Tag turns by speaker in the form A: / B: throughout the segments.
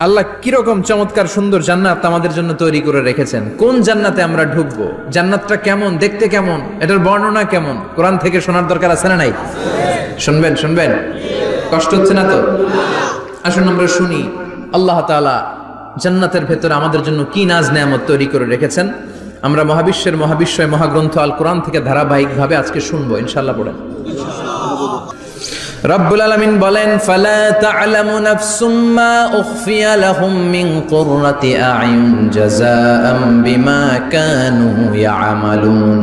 A: আল্লাহ কিরকম চমৎকার সুন্দর জান্নাত আমাদের জন্য তৈরি করে রেখেছেন। কোন জান্নাতে আমরা ঢুকবো, জান্নাতটা কেমন, দেখতে কেমন, এটার বর্ণনা কেমন, কোরআন থেকে শোনার দরকার আছে না নাই? শুনবেন শুনবেন, কষ্ট হচ্ছে না তো? আসুন আমরা শুনি আল্লাহ তাআলা জান্নাতের ভেতরে আমাদের জন্য কি নাজ নেয়ামত তৈরি করে রেখেছেন। আমরা মহাবিশ্বের মহাবিশ্বয় মহাগ্রন্থ আল কোরআন থেকে ধারাবাহিকভাবে আজকে শুনবো ইনশাআল্লাহ। পড়েন। রব্বুল আলামিন বলেন, ফালা তা'লামু নাফসুম মা উখফিয়া লাহুম মিন কুররাতি আ'য়ুন জাযাআম বিমা কানু ইয়া'মালুন।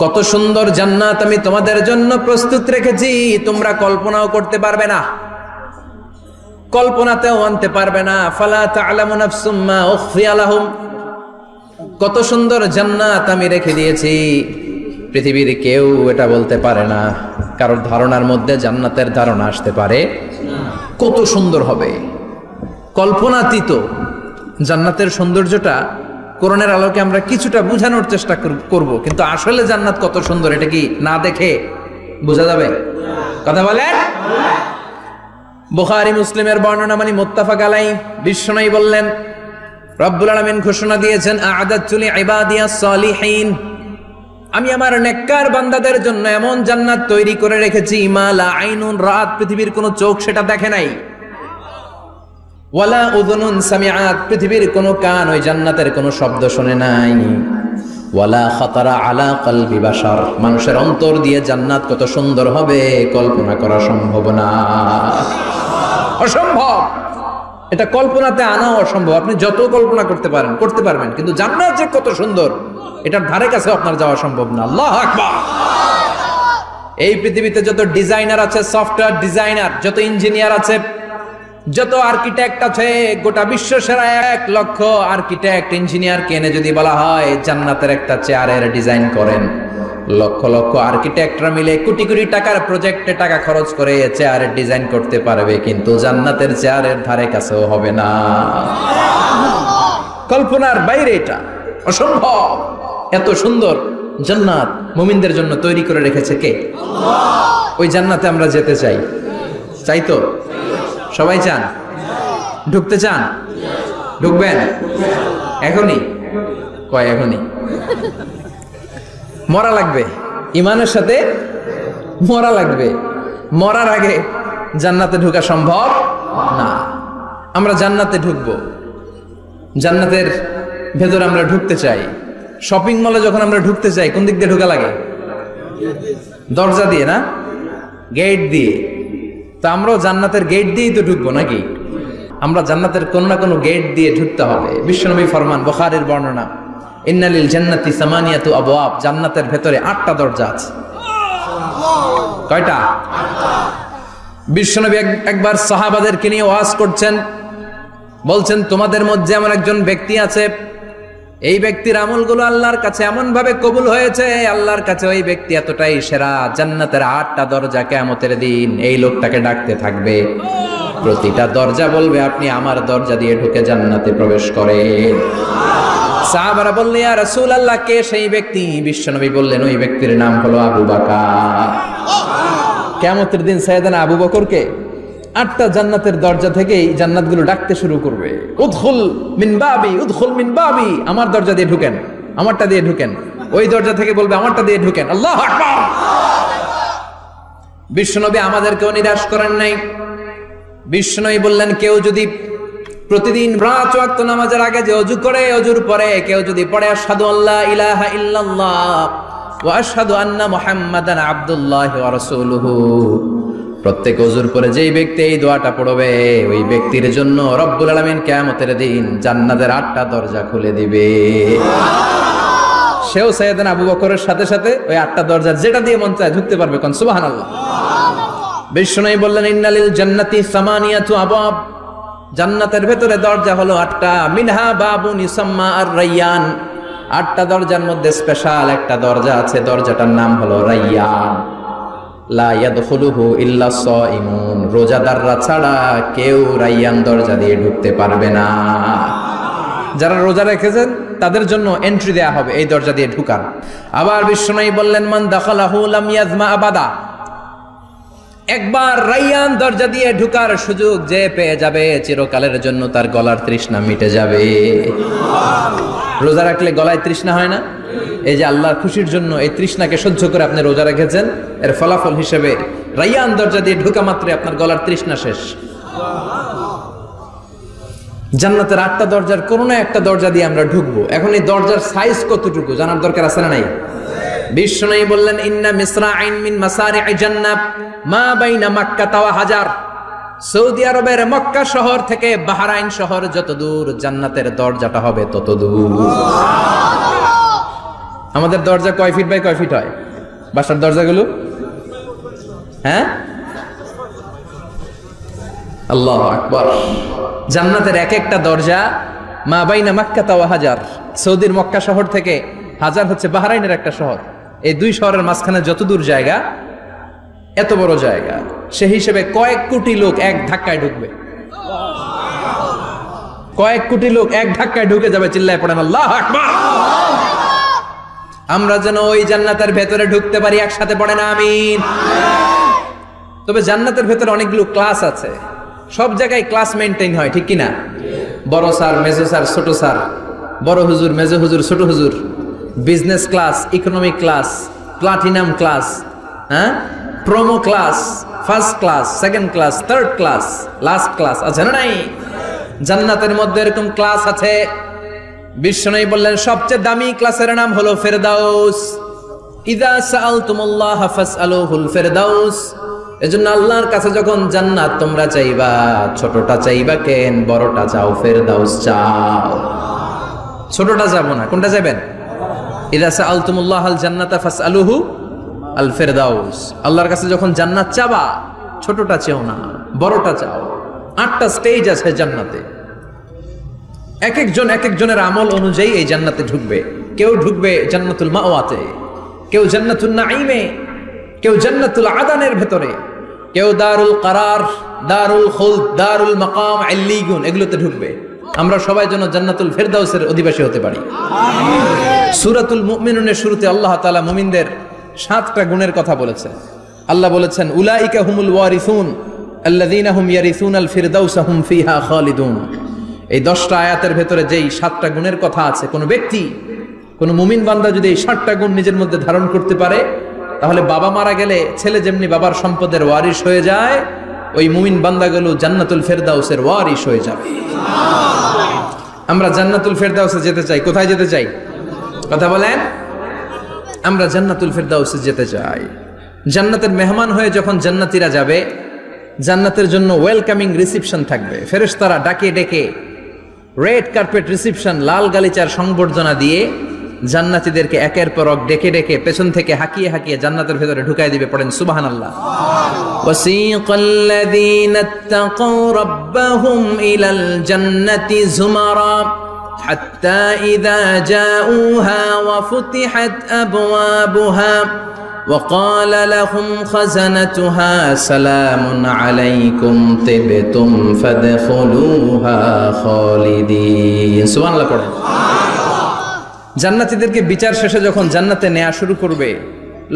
A: কত সুন্দর জান্নাত আমি তোমাদের জন্য প্রস্তুত রেখেছি, তোমরা কল্পনাও করতে পারবে না, কল্পনাতেও আনতে পারবে না। ফালা তা'লামু নাফসুম মা উখফিয়া লাহুম, কত সুন্দর জান্নাত আমি রেখে দিয়েছি, পৃথিবীর কেউ এটা বলতে পারে না, কারোর ধারণার মধ্যে জান্নাতের ধারণা আসতে পারে কত সুন্দর হবে। কল্পনাতীত জান্নাতের সৌন্দর্যটা কোরআনের আলোকে আমরা কিছুটা বোঝানোর চেষ্টা করব, কিন্তু আসলে জান্নাত কত সুন্দর এটা কি না দেখে বোঝা যাবে? কথা বলেন। বুখারী মুসলিমের বর্ণনা মানে মুত্তাফাক আলাইহি, বিশ্বনবী বললেন, রব্বুল আলামিন ঘোষণা দিয়েছেন, আ'আদাতু লিইবাদিয়াস সালিহিন, আমি আমার নেককার বান্দাদের জন্য এমন জান্নাত তৈরি করে রেখেছি, মা লা আইনুন রাত, পৃথিবীর কোনো চোখ সেটা দেখে নাই, ওয়ালা উযুনুন সামিআত, পৃথিবীর কোনো কান ওই জান্নাতের কোনো শব্দ শুনে নাই, ওয়ালা খাতারা আলা কলবি বাশার, মানুষের অন্তর দিয়ে জান্নাত কত সুন্দর হবে কল্পনা করা সম্ভব না, অসম্ভব। এটা কল্পনাতে আনাও অসম্ভব। আপনি যত কল্পনা করতে পারবেন, কিন্তু জান্নাত যে কত সুন্দর এটার ধারে কাছে আপনার যাওয়া সম্ভব না। আল্লাহু আকবার। এই পৃথিবীতে যত ডিজাইনার আছে, সফটওয়্যার ডিজাইনার, যত ইঞ্জিনিয়ার আছে, যত আর্কিটেক্ট আছে, গোটা বিশ্ব সেরা 1 লক্ষ আর্কিটেক্ট ইঞ্জিনিয়ারকে এনে যদি বলা হয় জান্নাতের একটা চেয়ারের ডিজাইন করেন, লক্ষ লক্ষ আর্কিটেক্টরা মিলে কোটি কোটি টাকার প্রজেক্টে টাকা খরচ করে চেয়ারের ডিজাইন করতে পারবে, কিন্তু জান্নাতের চেয়ারের ধারে কাছেও হবে না। কল্পনার বাইরে, এটা অসম্ভব। এত সুন্দর জান্নাত মুমিনদের জন্য তৈরি করে রেখেছে কে? আল্লাহ। ওই জান্নাতে আমরা যেতে চাই, চাই তো? সবাই চান? ঢুকতে চান? ঢুকবেন এখনই? কয় এখনই? মরা লাগবে, ইমানের সাথে মরা লাগবে। মরার আগে জান্নাতে ঢোকা সম্ভব না। আমরা জান্নাতে ঢুকবো, জান্নাতের ভেতরে আমরা ঢুকতে চাই। শপিং মলে যখন আমরা ঢুকতে চাই, কোন দিক দিয়ে ঢোকা লাগে? দরজা দিয়ে না, গেট দিয়ে। তো আমরাও জান্নাতের গেট দিয়েই তো ঢুকবো নাকি? আমরা জান্নাতের কোন না কোনো গেট দিয়ে ঢুকতে হবে। বিশ্বনবী ফরমান, বুখারীর বর্ণনা, ইন্নালিল জান্নাতি সামানিয়াতু আবওয়াব, জান্নাতের ভেতরে 8টা দরজা আছে। কয়টা? বিশ্বনবী একবার সাহাবাদেরকে নিয়ে ওয়াজ করছেন, বলছেন, তোমাদের মধ্যে এমন একজন ব্যক্তি আছে, এই ব্যক্তির আমলগুলো আল্লাহর কাছে এমন ভাবে কবুল হয়েছে, আল্লাহর কাছে ওই ব্যক্তি এতটাই সেরা, জান্নাতের 8টা দরজা কিয়ামতের দিন এই লোকটাকে ডাকতে থাকবে, প্রতিটা দরজা বলবে, আপনি আমার দরজা দিয়ে ঢুকে জান্নাতে প্রবেশ করেন। সাহাবারা বললেন, ইয়া রাসূলুল্লাহ, কে সেই ব্যক্তি? বিশ্বনবী বললেন, ওই ব্যক্তির নাম হলো আবু বকর। কিয়ামতের দিন সাইয়েদনা আবু বকরকে 8টা জান্নাতের দরজা থেকেই জান্নাতগুলো ডাকতে শুরু করবে, উদখুল মিন বাবি, উদখুল মিন বাবি, আমার দরজা দিয়ে ঢুকেন, আমারটা দিয়ে ঢুকেন। ওই দরজা থেকে বলবে, আমারটা দিয়ে ঢুকেন। আল্লাহু আকবার। বিশ্বনবী আমাদেরকেও নিরাশ করেন নাই। বিশ্বনবী বললেন, কেউ যদি প্রতিদিন 5 ওয়াক্ত নামাজের আগে যে ওযু করে, ওযুর পরে কেউ যদি পড়ে, আশহাদু আল্লা ইলাহা ইল্লাল্লাহ ওয়া আশহাদু আন্না মুহাম্মাদান আবদুল্লাহি ওয়া রাসূলুহু, প্রত্যেক ওযুর পরে যেই ব্যক্তি এই দোয়াটা পড়বে, ওই ব্যক্তির জন্য রব্বুল আলামিন কিয়ামতের দিন জান্নাতের 8টা দরজা খুলে দিবে। সেও সাইয়েদনা আবু বকরের সাথে সাথে ওই 8টা দরজা যেটা দিয়ে মন চায় ঢুকতে পারবে। কোন সুবহানাল্লাহ। বিশ্বনবী বললেন, ইন্নালিল জান্নাতি সামানিয়াতু আবওয়াব, জান্নাতের ভেতরে দরজা হলো 8টা, মিনহা বাবুন ইউসাম্মা আর-রায়্যান, 8টা দরজার মধ্যে স্পেশাল একটা দরজা আছে, দরজাটার নাম হলো রায়্যান। লা ইয়াদখুলুহু ইল্লা সাইমুন, রোজাদাররা ছাড়া কেউ রায়্যান দরজা দিয়ে ঢুকতে পারবে না। যারা রোজা রেখেছেন তাদের জন্য এন্ট্রি দেয়া হবে এই দরজা দিয়ে ঢুকার। আবার বিশ্বনবী বললেন, মান দাখালাহু লাম ইয়াজমা আবাদা, একবার রাইয়ান দরজা দিয়ে ঢুকার সুযোগ যে পেয়ে যাবে চিরকালের জন্য তার গলার তৃষ্ণা মিটে যাবে। রোজা রাখলে গলায় তৃষ্ণা হয় না? এই যে আল্লাহর খুশির জন্য এই তৃষ্ণাকে সহ্য করে আপনি রোজা রেখেছেন, এর ফলাফল হিসেবে রাইয়ান দরজা দিয়ে ঢুকা মাত্রই আপনার গলার তৃষ্ণা শেষ। জান্নাতের 8টা দরজার কোনো না একটা দরজা দিয়ে আমরা ঢুকবো। এখন এই দরজার সাইজ কতটুকু জানার দরকার আছে না নাই? বিশ্বনবী বললেন, ইন্না মিসরাইন মিন মাসারি'i জান্নাহ মা বাইনা মাক্কা ওয়া হাজার। সৌদি আরবের মক্কা শহর থেকে বাহরাইন শহর যত দূর, জান্নাতের দরজাটা হবে তত দূর। আমাদের দরজা কয় ফিট বাই কয় ফিট হয় বাসার দরজাগুলো? হ্যাঁ, আল্লাহু আকবার। জান্নাতের এক একটা দরজা মা বাইনা মাক্কা ওয়া হাজার। সৌদির মক্কা শহর থেকে হাজার হচ্ছে বাহরাইনের একটা শহর। এই দুই শহরের মাঝখানে যত দূর জায়গা, এত বড় জায়গা, সে হিসেবে কয়েক কোটি লোক এক ধাক্কায় ঢুকবে। কয়েক কোটি লোক এক ধাক্কায় ঢুকে যাবে। চিল্লায় পড়েন আল্লাহু আকবার। আমরা যেন ওই জান্নাতের ভেতরে ঢুকতে পারি, একসাথে পড়েন আমিন। তবে জান্নাতের ভেতরে অনেকগুলো ক্লাস আছে, সব জায়গায় ক্লাস মেনটেন হয়, ঠিক কিনা? বড় স্যার, মেজো স্যার, ছোট স্যার, বড় হুজুর, মেজো হুজুর, ছোট হুজুর, business class, economic class, platinum class, হ্যাঁ, promo class, first class, second class, third class, last class আছে না নাই? জান্নাতের মধ্যে এরকম ক্লাস আছে। বিশ্বনবী বললেন সবচেয়ে দামি ক্লাসের নাম হলো ফেরদাউস। ইযা সাআলতুমুল্লাহ ফাসআলুহুল ফেরদাউস। এজন্য আল্লাহর কাছে যখন জান্নাত তোমরা চাইবা, ছোটটা চাইবা কেন, বড়টা চাও, ফেরদাউস চাও। ছোটটা যাবো না, কোনটা যাবেন? ইযা সাআলতুমুল্লাহ আল জান্নাতা ফাসআলুহু আল ফেরদাউস। আল্লাহর কাছে যখন জান্নাত চাবা, ছোটটা চেও না, বড়টা চাও। 8টা স্টেজ আছে জান্নাতে। এক একজন এক একজনের আমল অনুযায়ী এই জান্নাতে ঢুকবে। কেউ ঢুকবে জান্নাতুল মাওয়াতে, কেউ জান্নাতুল নাঈমে, কেউ জান্নাতুল আদানের ভেতরে, কেউ দারুল কারার, দারুল খুলদ, দারুল মাকাম, আল্লিগুন, এগুলোতে ঢুকবে। আমরা সবাই যেন জান্নাতুল ফেরদাউসের অধিবাসী হতে পারি। সূরাতুল মুমিনুনের শুরুতে আল্লাহ তাআলা মুমিনদের 7টা গুণের কথা বলেছেন। আল্লাহ বলেছেন, উলাইকা হুমুল ওয়ারিসুন আল্লাযীনা হুম ইয়ারিসুনাল ফিরদাউসা হুম ফিহা খালিদুন। এই 10টা আয়াতের ভেতরে যেই 7টা গুণের কথা আছে, কোন ব্যক্তি, কোন মুমিন বান্দা যদি এই 7টা গুণ নিজের মধ্যে ধারণ করতে পারে, তাহলে বাবা মারা গেলে ছেলে যেমনি বাবার সম্পদের ওয়ারিশ হয়ে যায়, ওই মুমিন বান্দাগুলো জান্নাতুল ফেরদাউসের ওয়ারিশ হয়ে যাবে। আমরা জান্নাতুল ফেরদাউসে যেতে চাই। কোথায় যেতে চাই? কথা বলেন। আমরা জান্নাতুল ফেরদাউসে যেতে চাই। জান্নাতের মেহমান হয়ে যখন জান্নাতীরা যাবে, জান্নাতের জন্য ওয়েলকামিং রিসিপশন থাকবে। ফেরেশতারা ডাকে ডেকে রেড কার্পেট রিসিপশন, লাল গালিচার সংবর্ধনা দিয়ে জান্নাতীদেরকে একের পর এক ডেকে ডেকে পেছন থেকে হাঁকিয়ে হাঁকিয়ে জান্নাতের ভেতরে ঢুকাই দিবে। পড়েন সুবহানাল্লাহ। ওয়াসিকাল্লাযীনা ইত্তাকাউ রাব্বাহুম ইলাল জান্নাতি যুমারা হাত্তা ইযা জাউহা ওয়া ফুতিহাত আবওয়াবুহা وقال لهم خزنتها سلام عليكم طبتم فادخلوها خالدين। সুবহানাল্লাহ পড়েন। জান্নাতীদেরকে বিচার শেষে যখন জান্নাতে নেওয়া শুরু করবে,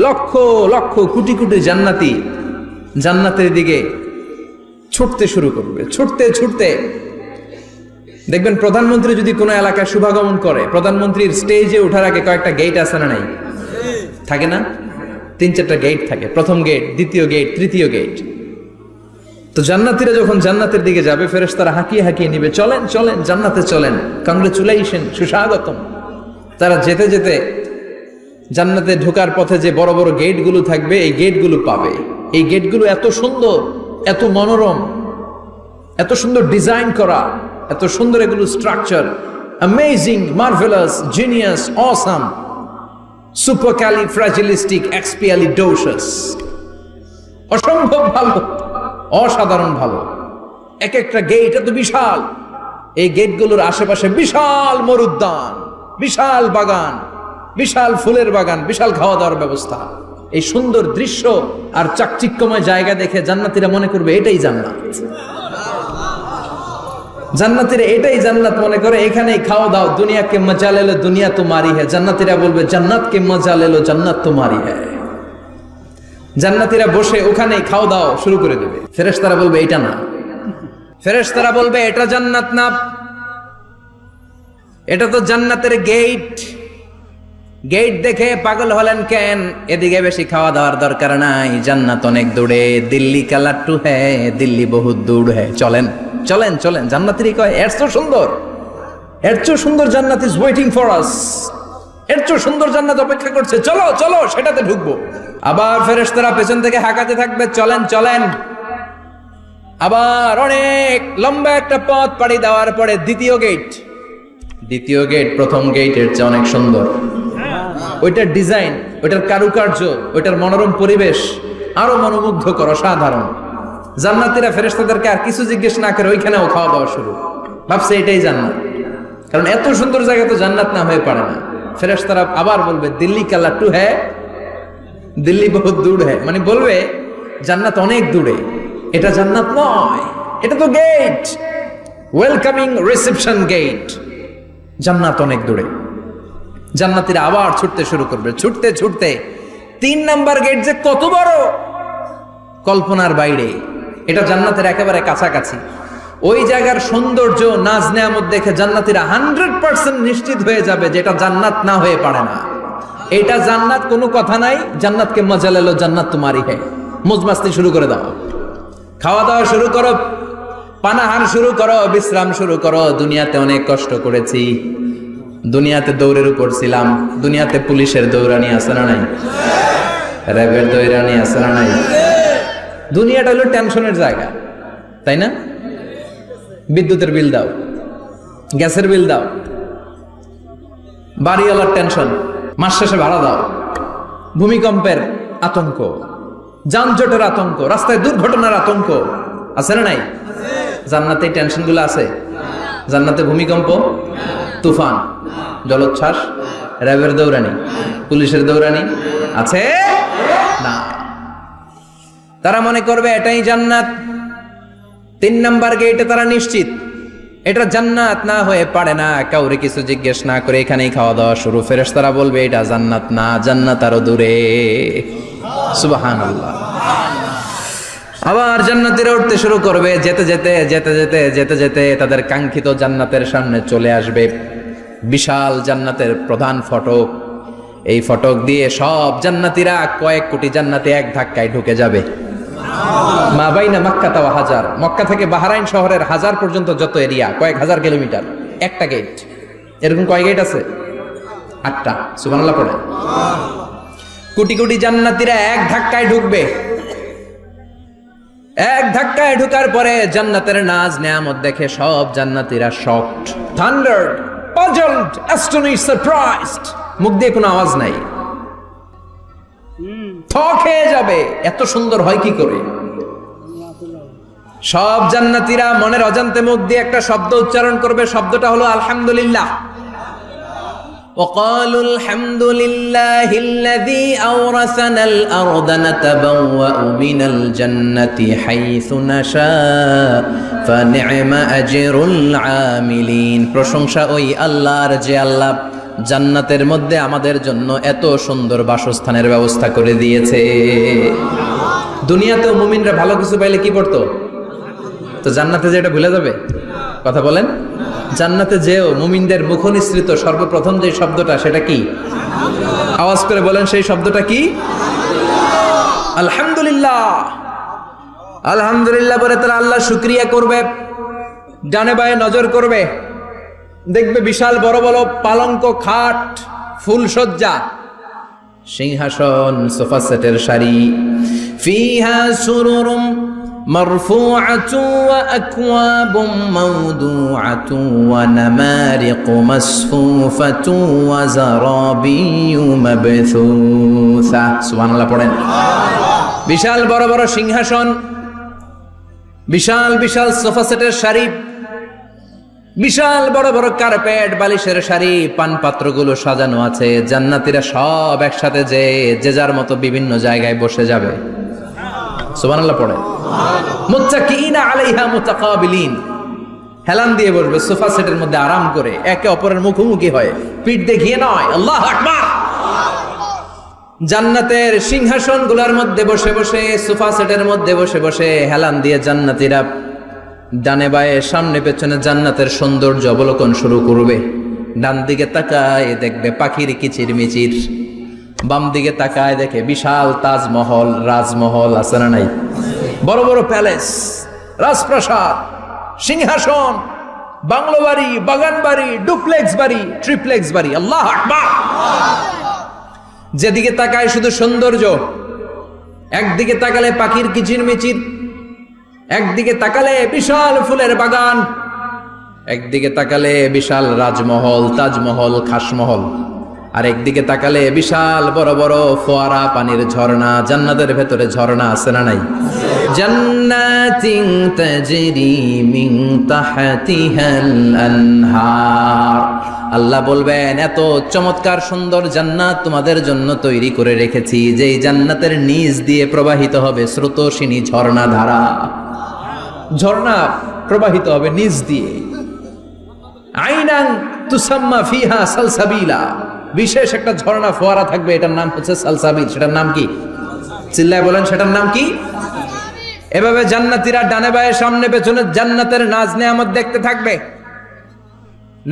A: লক্ষ লক্ষ কোটি কোটি জান্নাতি জান্নাতের দিকে ছুটতে শুরু করবে। ছুটতে ছুটতে দেখবেন প্রধানমন্ত্রী যদি কোনো এলাকায় শুভাগমন করে, প্রধানমন্ত্রীর স্টেজে ওঠার আগে কয়েকটা গেট আছে না নাই? থাকে না? 3-4টা গেট থাকে। প্রথম গেট, দ্বিতীয় গেট, তৃতীয় গেট। তো জান্নাতীরা যখন জান্নাতের দিকে যাবে, ফেরেশতারা হাঁকিয়ে হাঁকিয়ে নিবে, চলেন চলেন জান্নাতে চলেন, কংগ্রেচুলেশন, সুস্বাগতম। তারা যেতে যেতে জান্নাতে ঢোকার পথে যে বড় বড় গেটগুলো থাকবে, এই গেটগুলো পাবে। এই গেটগুলো এত সুন্দর, এত মনোরম, এত সুন্দর ডিজাইন করা, এত সুন্দর এগুলো structure, amazing, marvellous, genius, awesome, supercalifragilisticexpialidocious, অসম্ভব ভালো, অসাধারণ ভালো। এক একটা গেট এত বিশাল। এই গেটগুলোর আশেপাশে বিশাল মরুদ্যান, বিশাল বাগান, বিশাল ফুলের বাগান, বিশাল খাওয়া দাওয়ার ব্যবস্থা। এই সুন্দর দৃশ্য আর চাকচিক্যময় জায়গা দেখে জান্নাতীরা মনে করবে এটাই জান্নাত। জান্নাতীরা এটাই জান্নাত মনে করে, এখানেই খাওয়া দাও। দুনিয়া কে মজা লে লো, দুনিয়া তোমারি হ্যাঁ। জান্নাতীরা বলবে জান্নাত কে মজা লে লো, জান্নাত তোমারি হ্যাঁ। জান্নাতীরা বসে ওখানে খাওয়া দাওয়া শুরু করে দেবে। ফেরেশতারা বলবে এটা না, ফেরেশতারা বলবে এটা জান্নাত না, এটা তো জান্নাতের গেট। গেট দেখে পাগল হলেন কেন? এদিকে বেশি খাওয়া দাওয়ার দরকার নাই, জান্নাত অনেক দূরে। দিল্লি কা লাট্টু হ্যায়, দিল্লি বহুত দূর হ্যায়। চলেন চলেন চলেন। জান্নাতেরই কয় এর চেয়ে সুন্দর, এর চেয়ে সুন্দর জান্নাত ইজ ওয়েটিং ফর আস, এর চেয়ে সুন্দর জান্নাত অপেক্ষা করছে, চলো চলো সেটাতে ঢুকবো। আবার ফেরেশতারা পেছন থেকে হাঁকাতে থাকবে, চলেন চলেন। আবার অনেক লম্বা একটা পথ পাড়ি দেওয়ার পরে দ্বিতীয় গেট, দ্বিতীয় গেট প্রথম গেটের চেয়ে অনেক সুন্দর। ওইটার ডিজাইন, ওইটার কারুকার্য, ওইটার মনোরম পরিবেশ আরো মনোমুগ্ধকর, অসাধারণ। জান্নাতীরা ফেরেশতাদেরকে আর কিছু জিজ্ঞেস না করে ওইখানেও খাওয়া দাওয়া শুরু। ভাবছে এটাই জান্নাত, কারণ এত সুন্দর জায়গা তো জান্নাত না হয়ে পারে না। ফেরেশতারা আবার বলবে দিল্লি কা লাট্টু হ্যায়, দিল্লি বহুত দূর হ্যায়, মানে বলবে জান্নাত অনেক দূরে, এটা জান্নাত নয়, এটা তো গেট, ওয়েলকামিং রিসেপশন গেট, জান্নাত অনেক দূরে। জান্নাতীরা আবার ছুটতে শুরু করবে, ছুটতে ছুটতে 3 নাম্বার গেট যে কত বড়, কল্পনার বাইরে। এটা জান্নাতের একেবারে কাছাকাছি। ওই জায়গার সৌন্দর্য, নাজ নেয়ামত দেখে জান্নাতীরা 100% নিশ্চিত হয়ে যাবে যে এটা জান্নাত না হয়ে পারে না, এটা জান্নাত, কোনো কথা নাই। জান্নাতকে মজা লেলো, জান্নাত তোমারই হ্যায়। মজমাস্তি শুরু করে দাও, খাওয়া দাওয়া শুরু করো, পানাহার শুরু করো, বিশ্রাম শুরু করো। দুনিয়াতে অনেক কষ্ট করেছি, দুনিয়াতে দৌড়ের উপর ছিলাম, দুনিয়াতে পুলিশের দৌড়ানি আছে না নাই, র্যাবের দৌড়ানি আছে না নাই। দুনিয়াটা হলো টেনশনের জায়গা, তাই না? বিদ্যুতের বিল দাও, গ্যাসের বিল দাও, বাড়িওয়ালার টেনশন, মাস শেষে ভাড়া দাও, ভূমিকম্পের আতঙ্ক, যানজটের আতঙ্ক, রাস্তায় দুর্ঘটনার আতঙ্ক আছে না নাই? জান্নাতে এই টেনশনগুলো আছে? জান্নাতে ভূমিকম্প, তুফান, জলোচ্ছ্বাস, র্যাবের দৌড়ানি, পুলিশের দৌড়ানি আছে না। তারা মনে করবে এটাই জান্নাত। 3 নাম্বার গেটে তারা নিশ্চিত এটা জান্নাত না হয়ে পারে না। কাউরে কিছু জিজ্ঞেস না করে এখানেই খাওয়া দাওয়া শুরু। ফেরেশতারা বলবে এটা জান্নাত না, জান্নাত আরো দূরে। সুবহানাল্লাহ। আবার জান্নাতীরা উঠতে শুরু করবে, যেতে যেতে যেতে যেতে যেতে যেতে তাদের কাঙ্ক্ষিত জান্নাতের সামনে চলে আসবে। বিশাল জান্নাতের প্রধান ফটক, এই ফটক দিয়ে সব জান্নাতীরা, কয়েক কোটি জান্নাতে এক ধাক্কায় ঢুকে যাবে। মা বাইনা মক্কা ওয়া হাজার, মক্কা থেকে বাহরাইন শহরের হাজার পর্যন্ত যত এরিয়া, কয়েক হাজার কিলোমিটার, একটা গেট। এরকম কয় গেট আছে? 8টা। সুবহানাল্লাহ পড়ে। কোটি কোটি জান্নাতীরা এক ধাক্কায় ঢুকবে। এক ধাক্কায় ঢুকার পরে জান্নাতের নাজ নেয়ামত দেখে সব জান্নাতীরা শকড, থান্ডার্ড, পাজলড, অ্যাস্টনিশড, সারপ্রাইজড। মুখ দিয়ে কোনো আওয়াজ নাই, থক হয়ে যাবে, এত সুন্দর হয় কি করে? সব জান্নাতীরা মনের অজান্তে মুখ দিয়ে একটা শব্দ উচ্চারণ করবে, শব্দটা হলো আলহামদুলিল্লাহ। وقالوا الحمد لله الذي أورثنا الأرض نتبوأ من الجنة حيث نشاء فنعم أجر العاملين। প্রশংসা ওই আল্লাহর যে আল্লাহ জান্নাতের মধ্যে আমাদের জন্য এত সুন্দর বাসস্থানের ব্যবস্থা করে দিয়েছে। দুনিয়াতেও মুমিনরা ভালো কিছু পাইলে কি করতো? তো জান্নাতে যে এটা ভুলে যাবে? কথা বলেন। জান্নাতে যেও মুমিনদের মুখ নিঃসৃত সর্বপ্রথম যে শব্দটা, সেটা কি? আওয়াজ করে বলেন, সেই শব্দটা কি? আলহামদুলিল্লাহ। আলহামদুলিল্লাহ বলে তারা আল্লাহ শুকরিয়া করবে, ডানে বায়ে নজর করবে, দেখবে বিশাল বড় বড় পালঙ্ক, খাট, ফুলসজ্জা, সিংহাসন, সোফা সেটের সারি। ফিহা সুরুরুম মারফুআতু ওয়া আকওয়াবুম মাওদুআতু ওয়া নামারিকু মাসফুফাতু ওয়া যারাবিয়্যু মাবথুসা। সুবহানাল্লাহ পড়েন। বিশাল বড় বড় সিংহাসন, বিশাল বিশাল সোফা সেটের সারি, বিশাল বড় বড় কার্পেট, বালিশের সারি, পানপাত্রগুলো সাজানো আছে। জান্নাতীরা সব একসাথে যে যার মতো বিভিন্ন জায়গায় বসে যাবে। সুবহানাল্লাহ পড়ে। মুত্তাকিইনা আলাইহা মুতাকাবিলিন, হেলান দিয়ে বসবে সোফা সেটের মধ্যে আরাম করে, একে অপরের মুখোমুখি হয়ে, পিঠ দেখিয়ে নয়। আল্লাহু আকবার। জান্নাতের সিংহাসনগুলোর মধ্যে বসে বসে, সোফা সেটের মধ্যে বসে বসে হেলান দিয়ে জান্নাতীরা ডানে বায়ে সামনে পেছনে জান্নাতের সৌন্দর্য অবলোকন শুরু করবে। ডান দিকে তাকায় দেখবে পাখির কিচিরমিচির, বাম দিকে তাকায় দেখে বিশাল তাজমহল, রাজমহল আছে না নাই, বড় বড় প্যালেস, রাজপ্রাসাদ, সিংহাসন, বাংলো বাড়ি, বাগান বাড়ি, ডুপ্লেক্স বাড়ি, ট্রিপ্লেক্স বাড়ি। আল্লাহ আকবার। যেদিকে তাকায় শুধু সৌন্দর্য। একদিকে তাকালে পাখির কিচিরমিচির, একদিকে তাকালে বিশাল ফুলের বাগান, একদিকে তাকালে বিশাল রাজমহল, তাজমহল, খাসমহল, আর একদিকে তাকালে বিশাল বড় বড় ফোয়ারা, পানির ঝর্ণা। জান্নাতের ভেতরে ঝর্ণা আছে না নাই? জান্নাতিন তাজরি মিন তাহতিহাল আনহার। আল্লাহ বলবেন, এত চমৎকার সুন্দর জান্নাত তোমাদের জন্য তৈরি করে রেখেছি, যেই জান্নাতের নিচ দিয়ে প্রবাহিত হবে স্রোতস্বিনী ঝর্ণা ধারা। ঝর্ণা প্রবাহিত হবে নিচ দিয়ে। আইনান তুসাম্মা ফিহা সালসাবিলা। বিশেষ একটা ঝর্ণা ফোয়ারা থাকবে, এটার নাম হচ্ছে সালসাবিল। সেটার নাম কি? চিল্লায় বলেন, সেটার নাম কি? এভাবে জান্নাতীরা ডানে বায়ে সামনে পেছনে জান্নাতের নাজ নেয়ামত দেখতে থাকবে।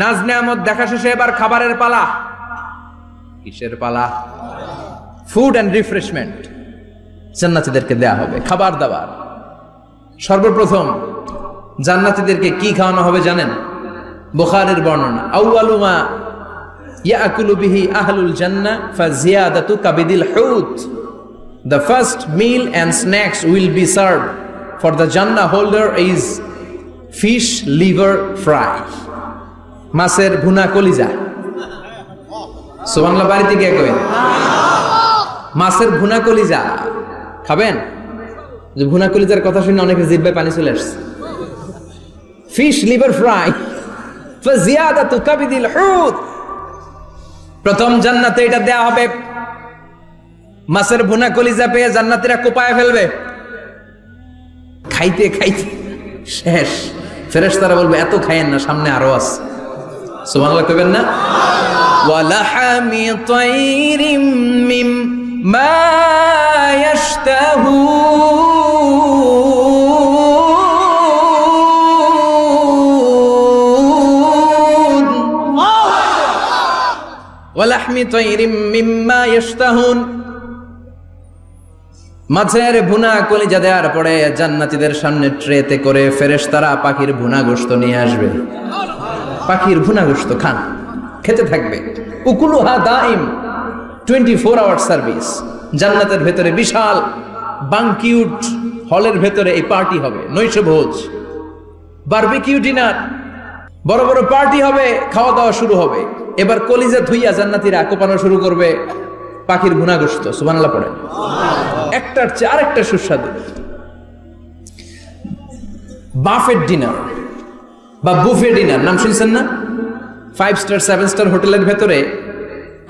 A: নাজ নেয়ামত দেখা শেষে এবার খাবারের পালা। কিসের পালা? ফুড অ্যান্ড রিফ্রেশমেন্ট জান্নাতীদেরকে দেয়া হবে, খাবার দাবার। সর্বপ্রথম জান্নাতীদেরকে কি খাওয়ানো হবে জানেন? বুখারীর বর্ণনা, আউয়ালু মা ইয়াকুলু বিহি আহলুল জান্নাহ ফাজিয়াদাতু কাবিদিল হুত। The first meal and snacks will be served for the Jannah holder is fish liver fry. মাছের ভুনা কলিজা। সুবহানাল্লাহ, বাড়িতে গিয়ে কইন মাছের ভুনা কলিজা খাবেন। যে ভুনা কলিজার কথা শুনে অনেকের জিহ্বায় পানি চলে আসছে। ফিশ লিভার ফ্রাই ফাজিয়াদাতু কাবিদিল হুত। প্রথম জান্নাতে এটা দেয়া হবে। মাছের ভুনা কলিজা পেয়ে জান্নাতীরা কোপায় ফেলবে। খাইতে খাইতে শেষ। ফেরেশতারা বলবে, এত খায়েন না, সামনে আরো আছে। সুবহানাল্লাহ কইবেন না? ওয়ালাহামি তাইরিম মিম্মা ইয়াশতাহুন। ওয়ালাহমি তাইরিম মিম্মা ইয়াশতাহুন। মাছের ভুনা কলিজা দেওয়ার পরে জান্নাতীদের সামনে ট্রেতে করে ফেরেশতারা পাখির ভুনা গোশত নিয়ে আসবে। পাখির ভুনা গোশত খান, খেতে থাকবে। উকুলুহা দাইম, 24 আওয়ার সার্ভিস। জান্নাতের ভেতরে বিশাল বানকিউট হলের ভেতরে এই পার্টি হবে, নৈশভোজ, বারবিকিউ ডিনার, বড় বড় পার্টি হবে, খাওয়া দাওয়া শুরু হবে। এবার কলিজা ধুইয়া জান্নাতীরা কোপানো শুরু করবে পাখির ভুনা গোশত। সুবহানাল্লাহ পড়ে। একটার চেয়ে আরেকটা সুস্বাদু। বাফেট ডিনার বা বুফে ডিনার নাম শুনছেন না? 5 স্টার 7 স্টার হোটেলের ভেতরে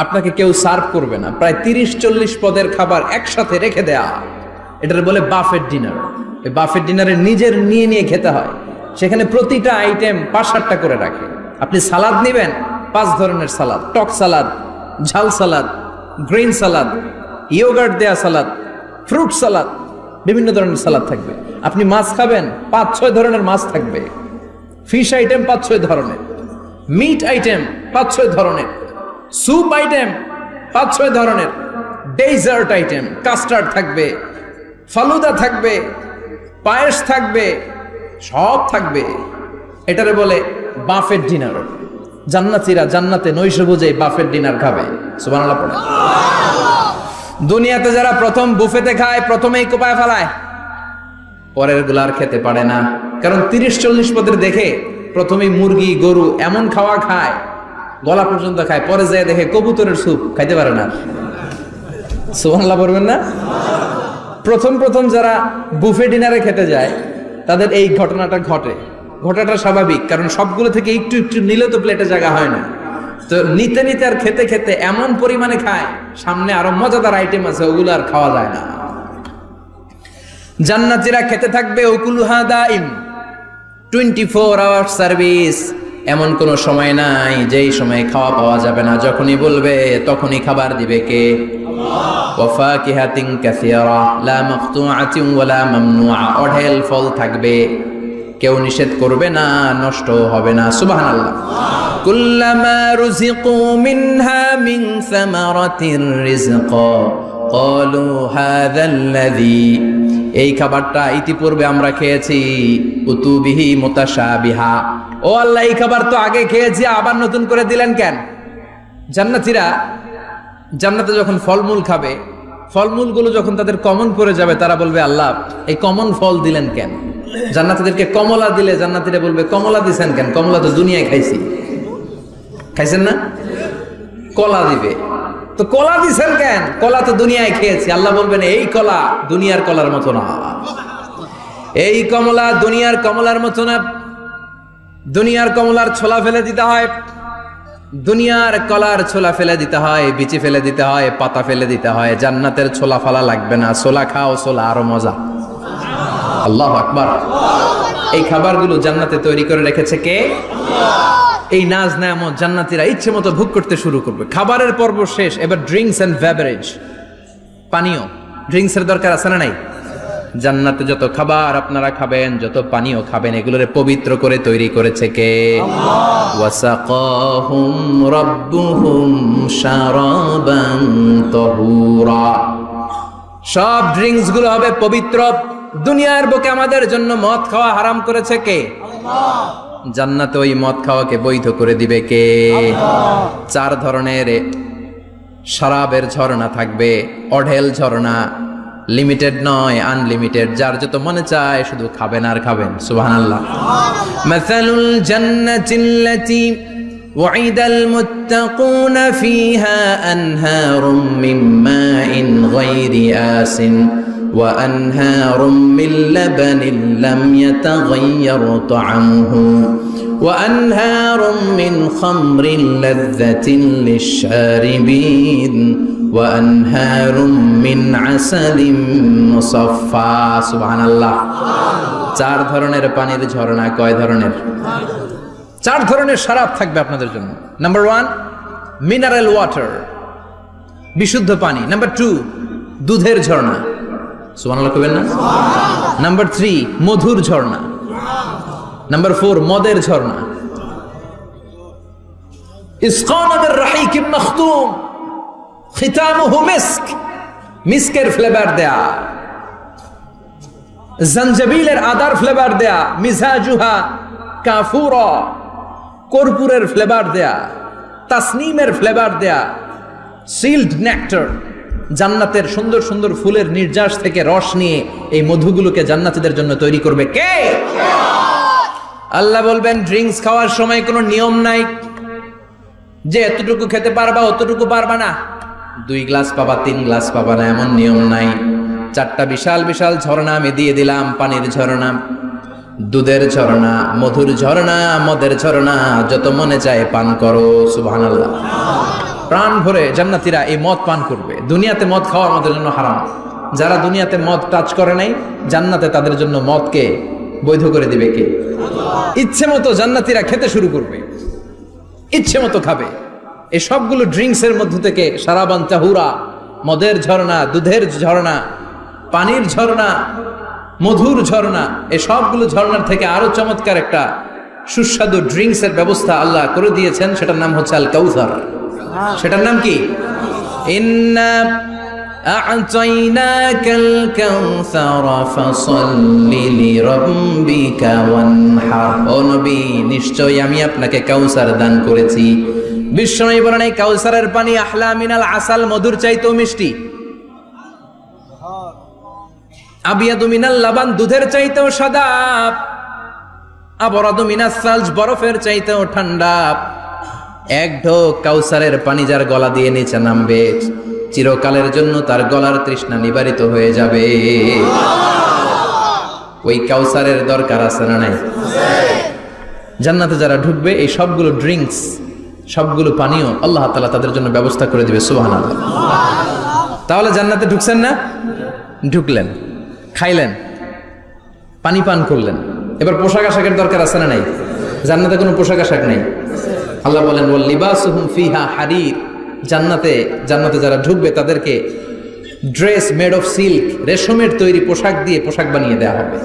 A: আপনাকে কেউ সার্ভ করবে না, প্রায় 30-40 পদের খাবার একসাথে রেখে দেয়া, এটার বলে বাফেট ডিনার। এই বাফেট ডিনারে নিজের নিয়ে নিয়ে খেতে হয়। সেখানে প্রতিটা আইটেম 5-7টা করে রাখে। আপনি সালাদ নেবেন, 5 ধরনের সালাদ, টক সালাদ, ঝাল সালাদ, গ্রিন সালাদ, ইয়োগার্ট দেয়া সালাদ, ফ্রুট সালাদ, বিভিন্ন ধরনের সালাদ থাকবে। আপনি মাছ খাবেন, 5-6 ধরনের মাছ থাকবে। ফিশ আইটেম 5-6 ধরনের, মিট আইটেম 5-6 ধরনের, স্যুপ আইটেম 5-6 ধরনের, ডেজার্ট আইটেম, কাস্টার্ড থাকবে, ফালুদা থাকবে, পায়েস থাকবে, সব থাকবে। এটারে বলে বাফেট ডিনার। জান্নাতীরা জান্নাতে নৈশভোজে বাফেট ডিনার খাবে। সুবহানাল্লাহ পড়ে। দুনিয়াতে যারা প্রথম বুফেতে খায়, প্রথমেই কোপায় ফেলায়, পরের গুলার খেতে পারে না। কারণ 30-40 পদের দেখে প্রথমেই মুরগি, গরু এমন খাওয়া খায়, গলা পর্যন্ত খায়, পরে যায় দেখে কবুতরের স্যুপ, খাইতে পারে না। সুবহানাল্লাহ পড়বেন না? প্রথম যারা বুফে ডিনারে খেতে যায় তাদের এই ঘটনাটা ঘটে। ঘটাটা স্বাভাবিক, কারণ সবগুলো থেকে একটু একটু নিলে তো প্লেটে জায়গা হয় না। তো নিতে নিতে আর খেতে খেতে এমন পরিমাণে খায়, সামনে আরো মজাদার আইটেম আছে, ওগুলো আর খাওয়া যায় না। জান্নাতীরা খেতে থাকবে, উকুলুহা দাইম, 24 আওয়ার সার্ভিস। এমন কোন সময় নাই যেই সময় খাওয়া পাওয়া যাবে না, যখনই বলবে তখনই খাবার দিবে কে? ওয়া ফাকিহাতিন কাসীরা লা মাকতুআতিন ওয়ালা মামনুআ, অঢেল ফল থাকবে, কেউ নিষেধ করবে না, নষ্ট হবে না। সুবহানাল্লাহ। কুল্লামা রুজিকু মিনহা মিন সামারাতির রিজকা ক্বালু হাযাল্লাযী, এই খাবারটা ইতিপূর্বে আমরা খেয়েছি, উতুবিহি মুতাশাবিহা, ও আল্লাহ এই খাবার তো আগে খেয়েছি, আবার নতুন করে দিলেন কেন? জান্নাতীরা জান্নাতে যখন ফলমূল খাবে, ফলমূলগুলো যখন তাদের কমন পড়ে যাবে, তারা বলবে আল্লাহ এই কমন ফল দিলেন কেন? জান্নাতীদেরকে কমলা দিলে জান্নাতীরা বলবে কমলা দিছেন কেন? কমলা তো দুনিয়ায় খাইছি। খাইছেন না? কলা দিবে, তো কলা দিছেন কেন? কলা তো দুনিয়ায় খেয়েছি। আল্লাহ বলবেন এই কলা দুনিয়ার কলার মতো না, এই কমলা দুনিয়ার কমলার মতো না। দুনিয়ার কমলার ছোলা ফেলে দিতে হয়, দুনিয়ার কলার ছোলা ফেলে দিতে হয়, বিচি ফেলে দিতে হয়, পাতা ফেলে দিতে হয়। জান্নাতের ছোলা ফালা লাগবে না, ছোলা খাও, ছোলা আরো মজা। আল্লাহু আকবার। এই খাবারগুলো জান্নাতে তৈরি করে রেখেছে কে? এই নাজ নেয়ামত জান্নাতীরা ইচ্ছে মতো ভোগ করতে শুরু করবে। খাবারের পর্ব শেষ, এবার ড্রিঙ্কস এন্ড বেভারেজ, পানীয়। ড্রিঙ্কসের দরকার আছে না নাই? জান্নাতে যত খাবার আপনারা খাবেন, যত পানীয় খাবেন, এগুলোরে পবিত্র করে তৈরি করেছে কে? ওয়াসাকাহুম রাব্বুহুম শারাবান তাহুরা, সব ড্রিঙ্কস গুলো হবে পবিত্র। দুনিয়ার বুকে আমাদের জন্য মদ খাওয়া হারাম করেছে কে? জান্নাতে ওই মদ খাওয়াকে বৈধ করে দিবে কে? 4 ধরনের শরাবের ঝর্ণা থাকবে, অঢেল ঝর্ণা, লিমিটেড নয়, আনলিমিটেড। যার যত মনে চায় শুধু খাবেন আর খাবেন। সুবহানাল্লাহ। মাসালুল জান্নাতিল্লাতী ওয়াইদাল মুত্তাকুনা ফীহা আনহারুম মিন মাইন গায়রি আসিন ওয়া আনহারুম মিন লাবানিন লাম ইয়াতাগায়্যার তা'আমুহু ওয়া আনহারুম মিন খামরিন লাযযাতিন লিশ-শারিবিন ওয়া আনহারুম মিন আসালিম মুসাফফা। সুবহানাল্লাহ। 4 ধরনের পানির ঝর্ণা। কয় ধরনের? 4 ধরনের শরাব থাকবে আপনাদের জন্য। নাম্বার 1 মিনারেল ওয়াটার, বিশুদ্ধ পানি। নাম্বার 2 দুধের ঝর্ণা। সুবহানাল্লাহ কইবেন না? নাম্বার 3 মধুর ঝর্ণা। নাম্বার 4 মদের ঝর্ণা। ইসকানা বির রাহিকিম মাখতুম খিতামুহু মিস্ক, মিস্কের ফ্লেভার দেয়া, জঞ্জাবিলের আদার ফ্লেভার দেয়া, মিজাজুহা কাফুরা, কর্পূরের ফ্লেভার দেয়া, তাসনিমের ফ্লেভার দেয়া, সিল্ড নেক্টার, জান্নাতের সুন্দর সুন্দর ফুলের নির্যাস থেকে রস নিয়ে এই মধুগুলোকে জান্নাতীদের জন্য তৈরি করবে কে? আল্লাহ বলবেন ড্রিঙ্কস খাওয়ার সময় কোনো নিয়ম নাই যে এতটুকু খেতে পারবা অতটুকু পারবা না, 2 গ্লাস পাবা 3 গ্লাস পাবা না, এমন নিয়ম নাই। 4টা বিশাল বিশাল ঝর্ণা আমি দিয়ে দিলাম। পানির ঝর্ণা, দুধের ঝর্ণা, মধুর ঝর্ণা, মদের ঝর্ণা, যত মনে চায় পান করো। সুবহানাল্লাহ। প্রাণ ভরে জান্নাতীরা এই মদ পান করবে। দুনিয়াতে মদ খাওয়া আমাদের জন্য হারাম। যারা দুনিয়াতে মদ টাচ করে নাই, জান্নাতে তাদের জন্য মদকে বৈধ করে দিবে কে? ইচ্ছে মতো জান্নাতীরা খেতে শুরু করবে, ইচ্ছে মতো খাবে। এই সবগুলো ড্রিঙ্কসের মধ্য থেকে শারাবান তাহুরা, মদের ঝর্ণা, দুধের ঝর্ণা, পানির ঝর্ণা, মধুর ঝর্ণা, এই সবগুলো ঝর্ণার থেকে আরো চমৎকার একটা সুস্বাদু ড্রিঙ্কসের ব্যবস্থা আল্লাহ করে দিয়েছেন। সেটার নাম হচ্ছে আল কাউসার। সেটার নাম কি? ইন্না আ'তাইনাকাল কাউসার ফাসাল্লি লিরাব্বিকা ওয়ানহার। ও নবী, নিশ্চয়ই আমি আপনাকে কাউসার দান করেছি। বিশ্বনবী বলেন এই কাউসারের পানি আহলা মিনাল আসাল, মধুর চাইতেও মিষ্টি। আবিয়াদু মিনাল লাবান, দুধের চাইতেও সাদা। আবরাদু মিনাস সালজ, বরফের চাইতেও ঠান্ডা। এক ঢোক কাউসারের পানি যার গলা দিয়ে নিচে নামবে, চিরকালের জন্য তার গলার তৃষ্ণা নিবারিত হয়ে যাবে। ওই কাউসারের দরকার আছে না নাই? জান্নাতে যারা ঢুকবে এই সবগুলো ড্রিঙ্কস, সবগুলো পানীয় আল্লাহ তাআলা তাদের জন্য ব্যবস্থা করে দিবে। সুবহানাল্লাহ। তাহলে জান্নাতে ঢুকছেন না? ঢুকলেন, খাইলেন, পানি পান করলেন, এবার পোশাক আশাকের দরকার আছে না নাই? জান্নাতে কোনো পোশাক আশাক নেই। আল্লাহ বলেন ওয়াল লিবাসুহুম ফিহা হারির, জান্নাতে যারা ঢুকবে তাদেরকে ড্রেস মেড অফ সিল্ক, রেশমের তৈরি পোশাক দিয়ে পোশাক বানিয়ে দেওয়া হবে।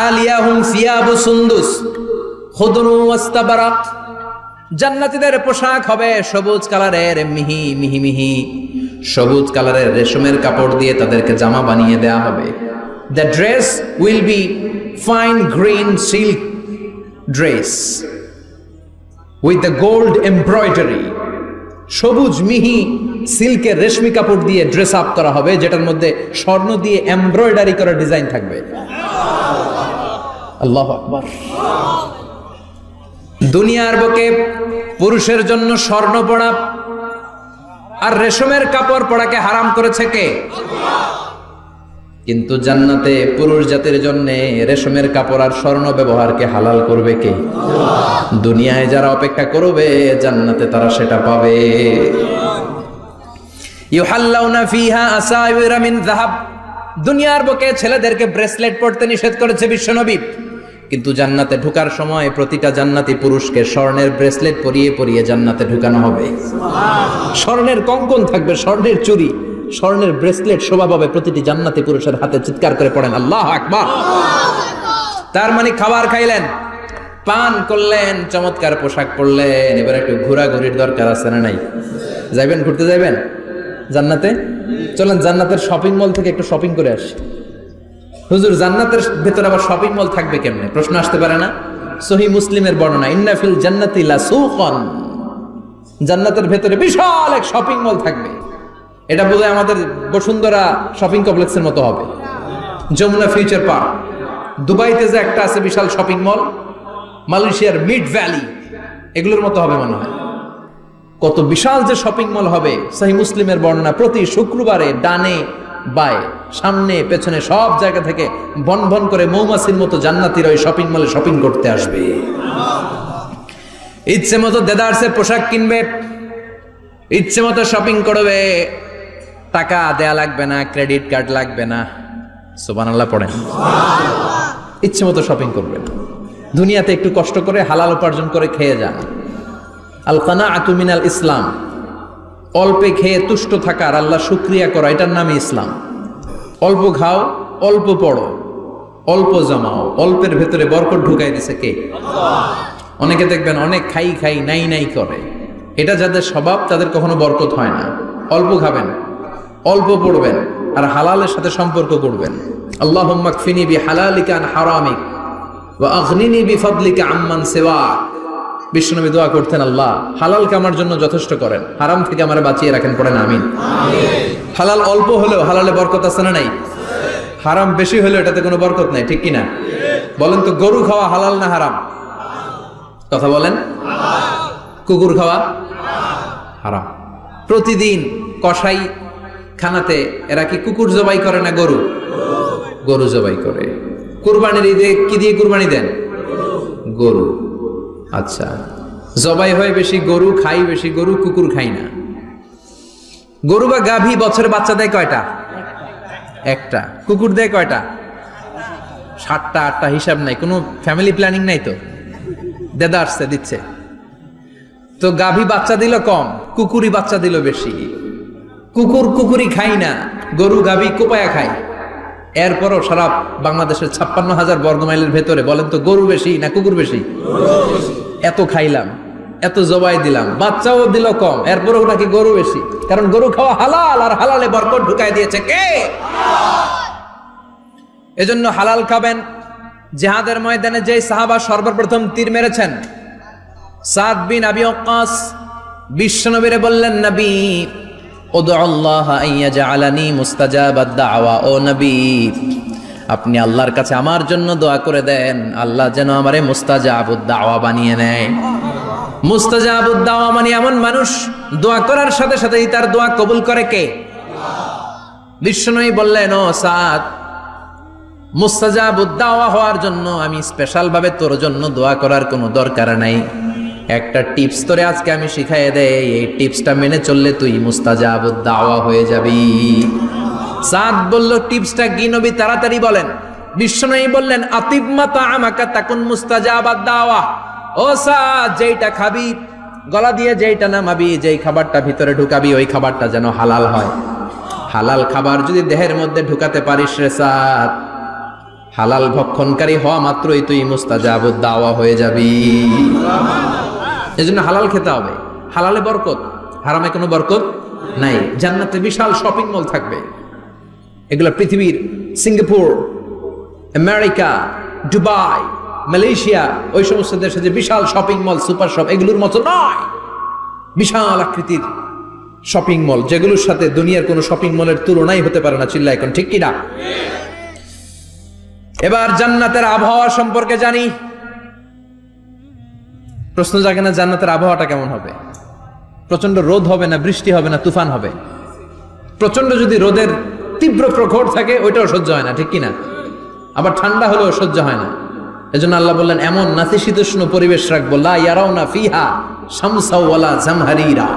A: আলিয়াহুম সিয়াবু সুন্দুস খুদরু ওয়াস্তাবারাক, জান্নাতীদের পোশাক হবে সবুজ কালারের, মিহি মিহি মিহি সবুজ কালারের রেশমের কাপড় দিয়ে তাদেরকে জামা বানিয়ে দেওয়া হবে। The dress will be fine green silk dress with the gold embroidery, সবুজ মিহি সিল্কের রেশমি কাপড় দিয়ে ড্রেস আপ করা হবে, যেটার মধ্যে স্বর্ণ দিয়ে এমব্রয়ডারি করা ডিজাইন থাকবে। আল্লাহু আকবার। দুনিয়ার বুকে পুরুষের জন্য স্বর্ণ পরা আর রেশমের কাপড় পরাকে হারাম করেছে কে? কিন্তু জান্নাতে পুরুষ জাতির জন্য রেশমের কাপড় আর স্বর্ণ ব্যবহারকে হালাল করবে কে? দুনিয়ায় যারা অপেক্ষা করবে জান্নাতে তারা সেটা পাবে। ইউহাল্লাউনা ফিহা আসাইরা মিন যাহাব, দুনিয়ার বুকে ছেলেদেরকে ব্রেসলেট পরতে নিষেধ করেছে বিশ্বনবী, কিন্তু জান্নাতে ঢোকার সময় প্রতিটা জান্নাতি পুরুষকে স্বর্ণের ব্রেসলেট পরিয়ে পরিয়ে জান্নাতে ঢুকানো হবে। স্বর্ণের কঙ্কন থাকবে, স্বর্ণের চুড়ি, স্বর্ণের ব্রেসলেট শোভা পাবে প্রতিটি জান্নাতি পুরুষের হাতে। চিৎকার করে পড়েন আল্লাহু আকবার। তার মানে খাবার খাইলেন, পান করলেন, চমৎকার পোশাক পরলেন, এবার একটু ঘোরাঘুরির দরকার আছে না নাই? যাইবেন, ঘুরতে যাইবেন জান্নাতে? চলেন জান্নাতের শপিং মল থেকে একটু শপিং করে আসি। হুজুর জান্নাতের ভেতরে আবার শপিং মল থাকবে কেমনে? প্রশ্ন আসতে পারে না? সহিহ মুসলিমের বর্ণনা, ইন্না ফিল জান্নাতি লাসুকান, জান্নাতের ভেতরে বিশাল এক শপিং মল থাকবে। এটা বোধহয় আমাদের বসুন্ধরা শপিং কমপ্লেক্সের মতো হবে, যমুনা ফিউচার পার্ক। দুবাইতে যে একটা আছে বিশাল শপিং মল, মালয়েশিয়ার মিড ভ্যালি, এগুলোর মতো হবে মনে হয়। কত বিশাল যে শপিং মল হবে। সহিহ মুসলিমের বর্ণনা, প্রতি শুক্রবারে ডানে বায়ে সামনে পেছনে সব জায়গা থেকে ভন ভন করে মৌমাছির মতো জান্নাতীরা ওই শপিং মলে শপিং করতে আসবে। ইচ্ছে মতো দেদারসে পোশাক কিনবে, ইচ্ছে মতো শপিং করবে, টাকা দেয়া লাগবে না, ক্রেডিট কার্ড লাগবে না। সুবহানাল্লাহ পড়েন। ইচ্ছে মতো শপিং করবেন। দুনিয়াতে একটু কষ্ট করে হালাল উপার্জন করে খেয়ে যান। আল কানাআতু মিনাল ইসলাম, অল্পে খেয়ে তুষ্ট থাকা আর আল্লাহ শুকরিয়া করা, এটার নামই ইসলাম। অল্প খাও, অল্প পড়ো, অল্প জমাও, অল্পের ভেতরে বরকত ঢুকাই দিছে কে? অনেকে দেখবেন অনেক খাই খাই নাই নাই করে, এটা যাদের স্বভাব তাদের কখনো বরকত হয় না। অল্প খাবেন, অল্প পড়বেন আর হালালের সাথে সম্পর্ক করবেন। আল্লাহুম্মা কফিনি বিহালালিকা আন হারামিক ওয়া আগনিনি বিফাদলিকা আম্মান সিওয়াক। বিশ্বনবী দোয়া করতেন, আল্লাহ হালালকে আমার জন্য যথেষ্ট করেন, হারাম থেকে আমারে বাঁচিয়ে রাখেন। পড়েন আমিন। হালাল অল্প হলেও হালালে বরকত আছে না নাই? হারাম বেশি হলেও এটাতে কোনো বরকত নাই, ঠিক কিনা? বলেন তো, গরু খাওয়া হালাল না হারাম? কথা বলেন। কুকুর খাওয়া হারাম। প্রতিদিন কসাই খানাতে এরা কি কুকুর জবাই করে না গরু? গরু জবাই করে। কুরবানির ঈদে কি দিয়ে কুরবানি দেন? গরু। আচ্ছা, জবাই হয় বেশি গরু, খাই বেশি গরু, কুকুর খাই না। গরু বা গাভী বছরে বাচ্চা দেয় কয়টা? একটা। কুকুর দেয় কয়টা? 7টা 8টা, হিসাব নাই, কোনো ফ্যামিলি প্ল্যানিং নাই তো, দেদা আসছে দিচ্ছে। তো গাভী বাচ্চা দিল কম, কুকুরই বাচ্চা দিল বেশি। কুকুরি খাই না, গরু গাভী কোপায়া খায়। এরপরও সারা বাংলাদেশের 56,000 বর্গমাইলের ভেতরে বলেন তো, গরু বেশি না কুকুর বেশি? এত খাইলাম, এত জবাই দিলাম, বাচ্চাও দিল কম, এরপরও নাকি গরু বেশি। কারণ গরু খাওয়া হালাল, আর হালালে বরকত ঢুকাই দিয়েছে কে? এজন্য হালাল খাবেন। জিহাদের ময়দানে যে সাহাবা সর্বপ্রথম তীর মেরেছেন, সাদ বিন আবি ওয়াক্কাস, বিশ্বনবীরে বললেন, নবী উদউল্লাহ আইয়াজআলানি মুস্তাজাবাদ দাওয়া। ও নবী, আপনি আল্লাহর কাছে আমার জন্য দোয়া করে দেন, আল্লাহ যেন আমারে মুস্তাজাবুদ দাওয়া বানিয়ে নেয়। মুস্তাজাবুদ দাওয়া মানে এমন মানুষ, দোয়া করার সাথে সাথেই তার দোয়া কবুল করে কে? বিশ্বনবী বললেন, ও সাদ, মুস্তাজাবুদ দাওয়া হওয়ার জন্য আমি স্পেশাল ভাবে তোর জন্য দোয়া করার কোনো দরকার নাই। একটা টিপস তোরে আজকে আমি শিখাই দেই, এই টিপসটা মেনে চললে তুই মুস্তাজাবুদ দাওয়া হয়ে যাবি। সাদ বলল, টিপসটা কি নবী? তাড়াতাড়ি বলেন। বিশ্বনবী বললেন আতিবমা তাআমাকা তাকুন মুস্তাজাবাদ দাওয়া। ও সাদ, যেইটা খাবি, গলা দিয়ে যেইটা নামাবি, যেই খাবারটা ভিতরে ঢুকাবি, ওই খাবারটা যেন হালাল হয়। হালাল খাবার যদি দেহের মধ্যে ঢুকাতে পারিস রে সাদ, হালাল ভক্ষণকারী হওয়া মাত্রই তুই মুস্তাজাবুদ দাওয়া হয়ে যাবি। এজন্য হালাল খেতে হবে। হালালে বরকত, হারামে কোনো বরকত নাই। জান্নাতে বিশাল শপিং মল থাকবে। এগুলো পৃথিবীর সিঙ্গাপুর, আমেরিকা, দুবাই, মালয়েশিয়া, ওই সমস্ত দেশে যে বিশাল শপিং মল, সুপার শপ, এগুলোর মতো নয়। বিশাল আকৃতির শপিং মল, যেগুলোর সাথে দুনিয়ার কোনো শপিং মলের তুলনাই হতে পারে না। চিল্লা এখন ঠিক কিনা? এবার জান্নাতের আবহাওয়া সম্পর্কে জানি। প্রশ্ন জাগে না, জান্নাতের আবহাওয়াটা কেমন হবে? প্রচন্ড রোদ হবে না বৃষ্টি হবে না তুফান হবে? প্রচন্ড যদি রোদের তীব্র প্রখর থাকে ওইটাও সহ্য হয় না, ঠিক কিনা? আবার ঠান্ডা হলেও সহ্য হয় না। এজন্য আল্লাহ বললেন এমন নাতিশীতোষ্ণ পরিবেশ রাখবো, লা ইয়ারাউনা ফিহা শামসা ওয়ালা জামহারিরা।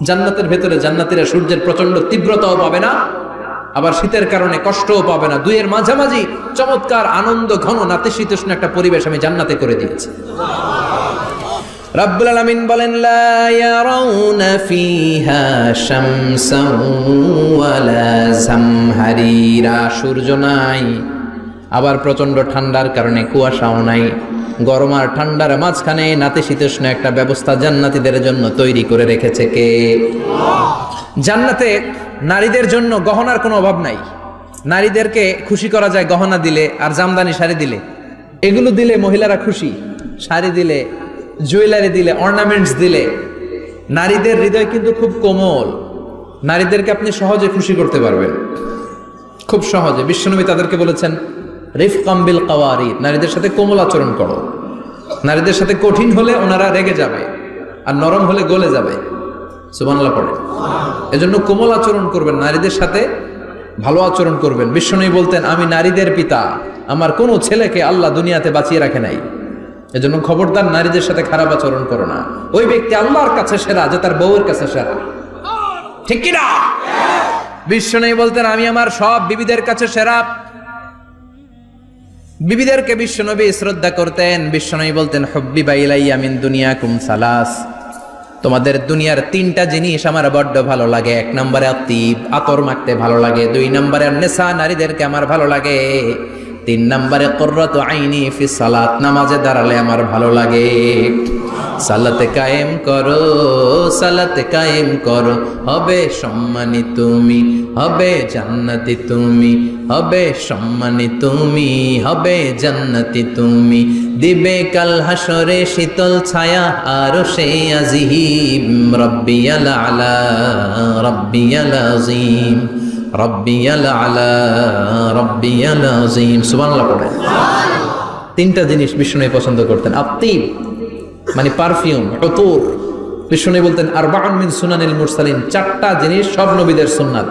A: জান্নাতের ভেতরে জান্নাতীরা সূর্যের প্রচন্ড তীব্রতাও পাবে না, আবার শীতের কারণে কষ্টও পাবে না। দুইয়ের মাঝামাঝি চমৎকার আনন্দ ঘন নাতিশীতোষ্ণ একটা পরিবেশ আমি জান্নাতে করে দিয়েছি। রাব্বুল আলামিন বলেন লা ইয়ারাউনা ফিহা শামসান ওয়ালা জামহারিরা। সূর্য নাই, আবার প্রচন্ড ঠান্ডার কারণে কুয়াশাও নাই। গরম আর ঠান্ডার মাঝখানে নাতিশীতোষ্ণ একটা ব্যবস্থা জান্নাতীদের জন্য তৈরি করে রেখেছে কে? জান্নাতে নারীদের জন্য গহনার কোনো অভাব নাই। নারীদেরকে খুশি করা যায় গহনা দিলে আর জামদানি শাড়ি দিলে। এগুলো দিলে মহিলারা খুশি। শাড়ি দিলে, জুয়েলারি দিলে, অর্নামেন্টস দিলে। নারীদের হৃদয় কিন্তু খুব কোমল। নারীদেরকে আপনি সহজে খুশি করতে পারবেন, খুব সহজে। বিশ্বনবী তাদেরকে বলেছেন রিফকাম বিল কাওয়ারিদ, নারীদের সাথে কোমল আচরণ করো। নারীদের সাথে কঠিন হলে ওনারা রেগে যাবে, আর নরম হলে গলে যাবে। সুবহানাল্লাহ পড়ে। এজন্য কোমল আচরণ করবেন, নারীদের সাথে ভালো আচরণ করবেন। বিশ্বনবী বলতেন আমি নারীদের পিতা, আমার কোনো ছেলেকে আল্লাহ দুনিয়াতে বাঁচিয়ে রাখে নাই। এজন্য খবরদার নারীদের সাথে খারাপ আচরণ করো না। ওই ব্যক্তি আল্লাহর কাছে সেরা যে তার বউয়ের কাছে সেরা, ঠিক কিনা? বিশ্বনবী বলতেন আমি আমার সব বিবিদের কাছে সেরা। বিবিদেরকে বিশ্বনবী শ্রদ্ধা করতেন। বিশ্বনবী বলতেন হুব্বিবা ইলাইয়া মিন দুনিয়াকুম সালাস, তোমাদের দুনিয়ার তিনটা জিনিস আমার বড্ড ভালো লাগে। এক নম্বরে আতিব, আতর মাখতে ভালো লাগে। দুই নম্বরে নেশা, নারীদেরকে আমার ভালো লাগে। তিন নম্বরে কুররাতু আইনি ফি সালাত, নামাজে দাঁড়ালে আমার ভালো লাগে। সালাতে কায়েম করো, সালাতে কায়েম করো, হবে সম্মানী তুমি, হবে জান্নাতি তুমি, হবে সম্মানী তুমি, হবে জান্নাতি তুমি। দিবে কাল হাসরে শীতল ছায়া আরশে আজিম। রব্বিয়াল আলা, রব্বিয়াল আযীম, রব্বিয়াল আলা, রব্বিয়াল আযীম। সুবহানাল্লাহ পড়ে। তিনটা জিনিস বিষ্ণু পছন্দ করতেন। আতিব মানে পারফিউম, উতুর। বিষ্ণু বলতেন আরবাউন মিন সুনানিল মুরসালিন, চারটা জিনিস সব নবীদের সুন্নাত।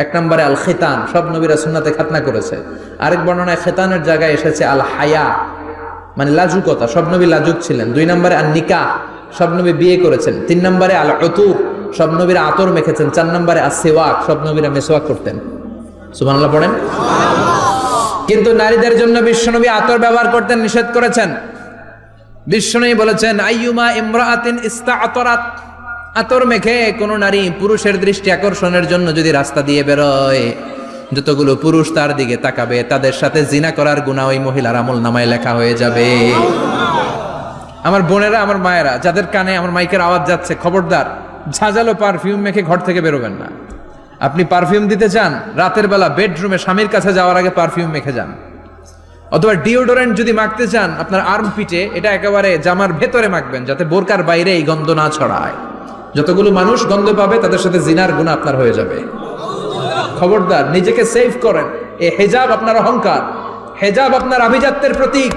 A: এক নম্বরে আল খিতান, সব নবীরা সুন্নাতে খাতনা করেছে। আরেক বর্ণনায় খিতানের জায়গায় এসেছে আল হায়া, মানে লাজুকতা, সব নবী লাজুক ছিলেন। দুই নম্বরে আল নিকাহ, সব নবী বিয়ে করেছেন। তিন নম্বরে আল উতুর, সব নবীরা আতর মেখেছেন। চার নম্বরে আসওয়াক, সব নবীরা মেসওয়াক করতেন। সুবহানাল্লাহ পড়েন। কিন্তু নারীদের জন্য বিশ্বনবী আতর ব্যবহার করতেন নিষেধ করেছেন। বিশ্বনবী বলেছেন আইয়ুমা ইমরাআতিন ইস্তাআতারাত, আতর মেখে কোন নারী পুরুষের দৃষ্টি আকর্ষণের জন্য যদি রাস্তা দিয়ে বেরোয়, যতগুলো পুরুষ তার দিকে তাকাবে তাদের সাথে জিনা করার গুনাহ ওই মহিলার আমলনামায় লেখা হয়ে যাবে। আমার বোনেরা, আমার মায়েরা, যাদের কানে আমার মাইকের আওয়াজ যাচ্ছে, খবরদার ঝাঁঝালো পারফিউম মেখে ঘর থেকে বেরোবেন না। আপনি পারফিউম দিতে চান, রাতের বেলা বেডরুমে স্বামীর কাছে যাওয়ার আগে পারফিউম মেখে যান। অথবা ডিওডোরেন্ট যদি মাখতে চান আপনার আর্ম পিটে, এটা একেবারে জামার ভেতরে মাখবেন যাতে বোরকার বাইরে এই গন্ধ না ছড়ায়। যতগুলো মানুষ গন্ধ পাবে তাদের সাথে জিনার গুনাহ আপনার হয়ে যাবে। খবরদার নিজেকে সেভ করেন। এ হেজাব আপনার অহংকার, হেজাব আপনার আভিজাত্যের প্রতীক,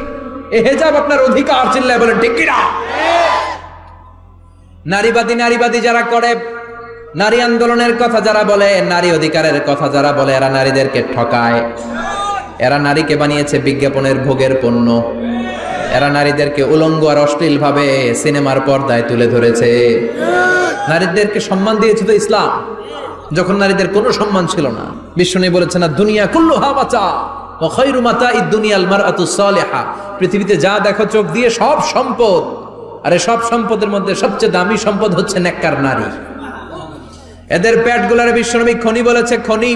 A: এ হেজাব আপনার অধিকার। চিল্লায় বলেন ঠিক কিনা? নারীবাদী যারা করে, নারী আন্দোলনের কথা যারা বলে, নারী অধিকারের কথা যারা বলে, এরা নারীদেরকে ঠকায়। এরা নারীকে বানিয়েছে বিজ্ঞাপনের ভোগের পণ্য। এরা নারীদেরকে উলঙ্গ আর অশ্লীল ভাবে সিনেমার পর্দায় তুলে ধরেছে। নারীদেরকে সম্মান দিয়েছে তো ইসলাম, যখন নারীদের কোনো সম্মান ছিল না। বিষ্ণু বলেছেন না দুনিয়া কুল্লুহা বাচা ওয়া খায়রু মাতাঈদ দুনিয়াল মারআতু সালিহা, পৃথিবীতে যা দেখো চোখ দিয়ে সব সম্পদ, আরে সব সম্পদের মধ্যে সবচেয়ে দামি সম্পদ হচ্ছে নেককার নারী। এদের পেটগুলার বিশ্বনবী খনি বলেছে, খনি।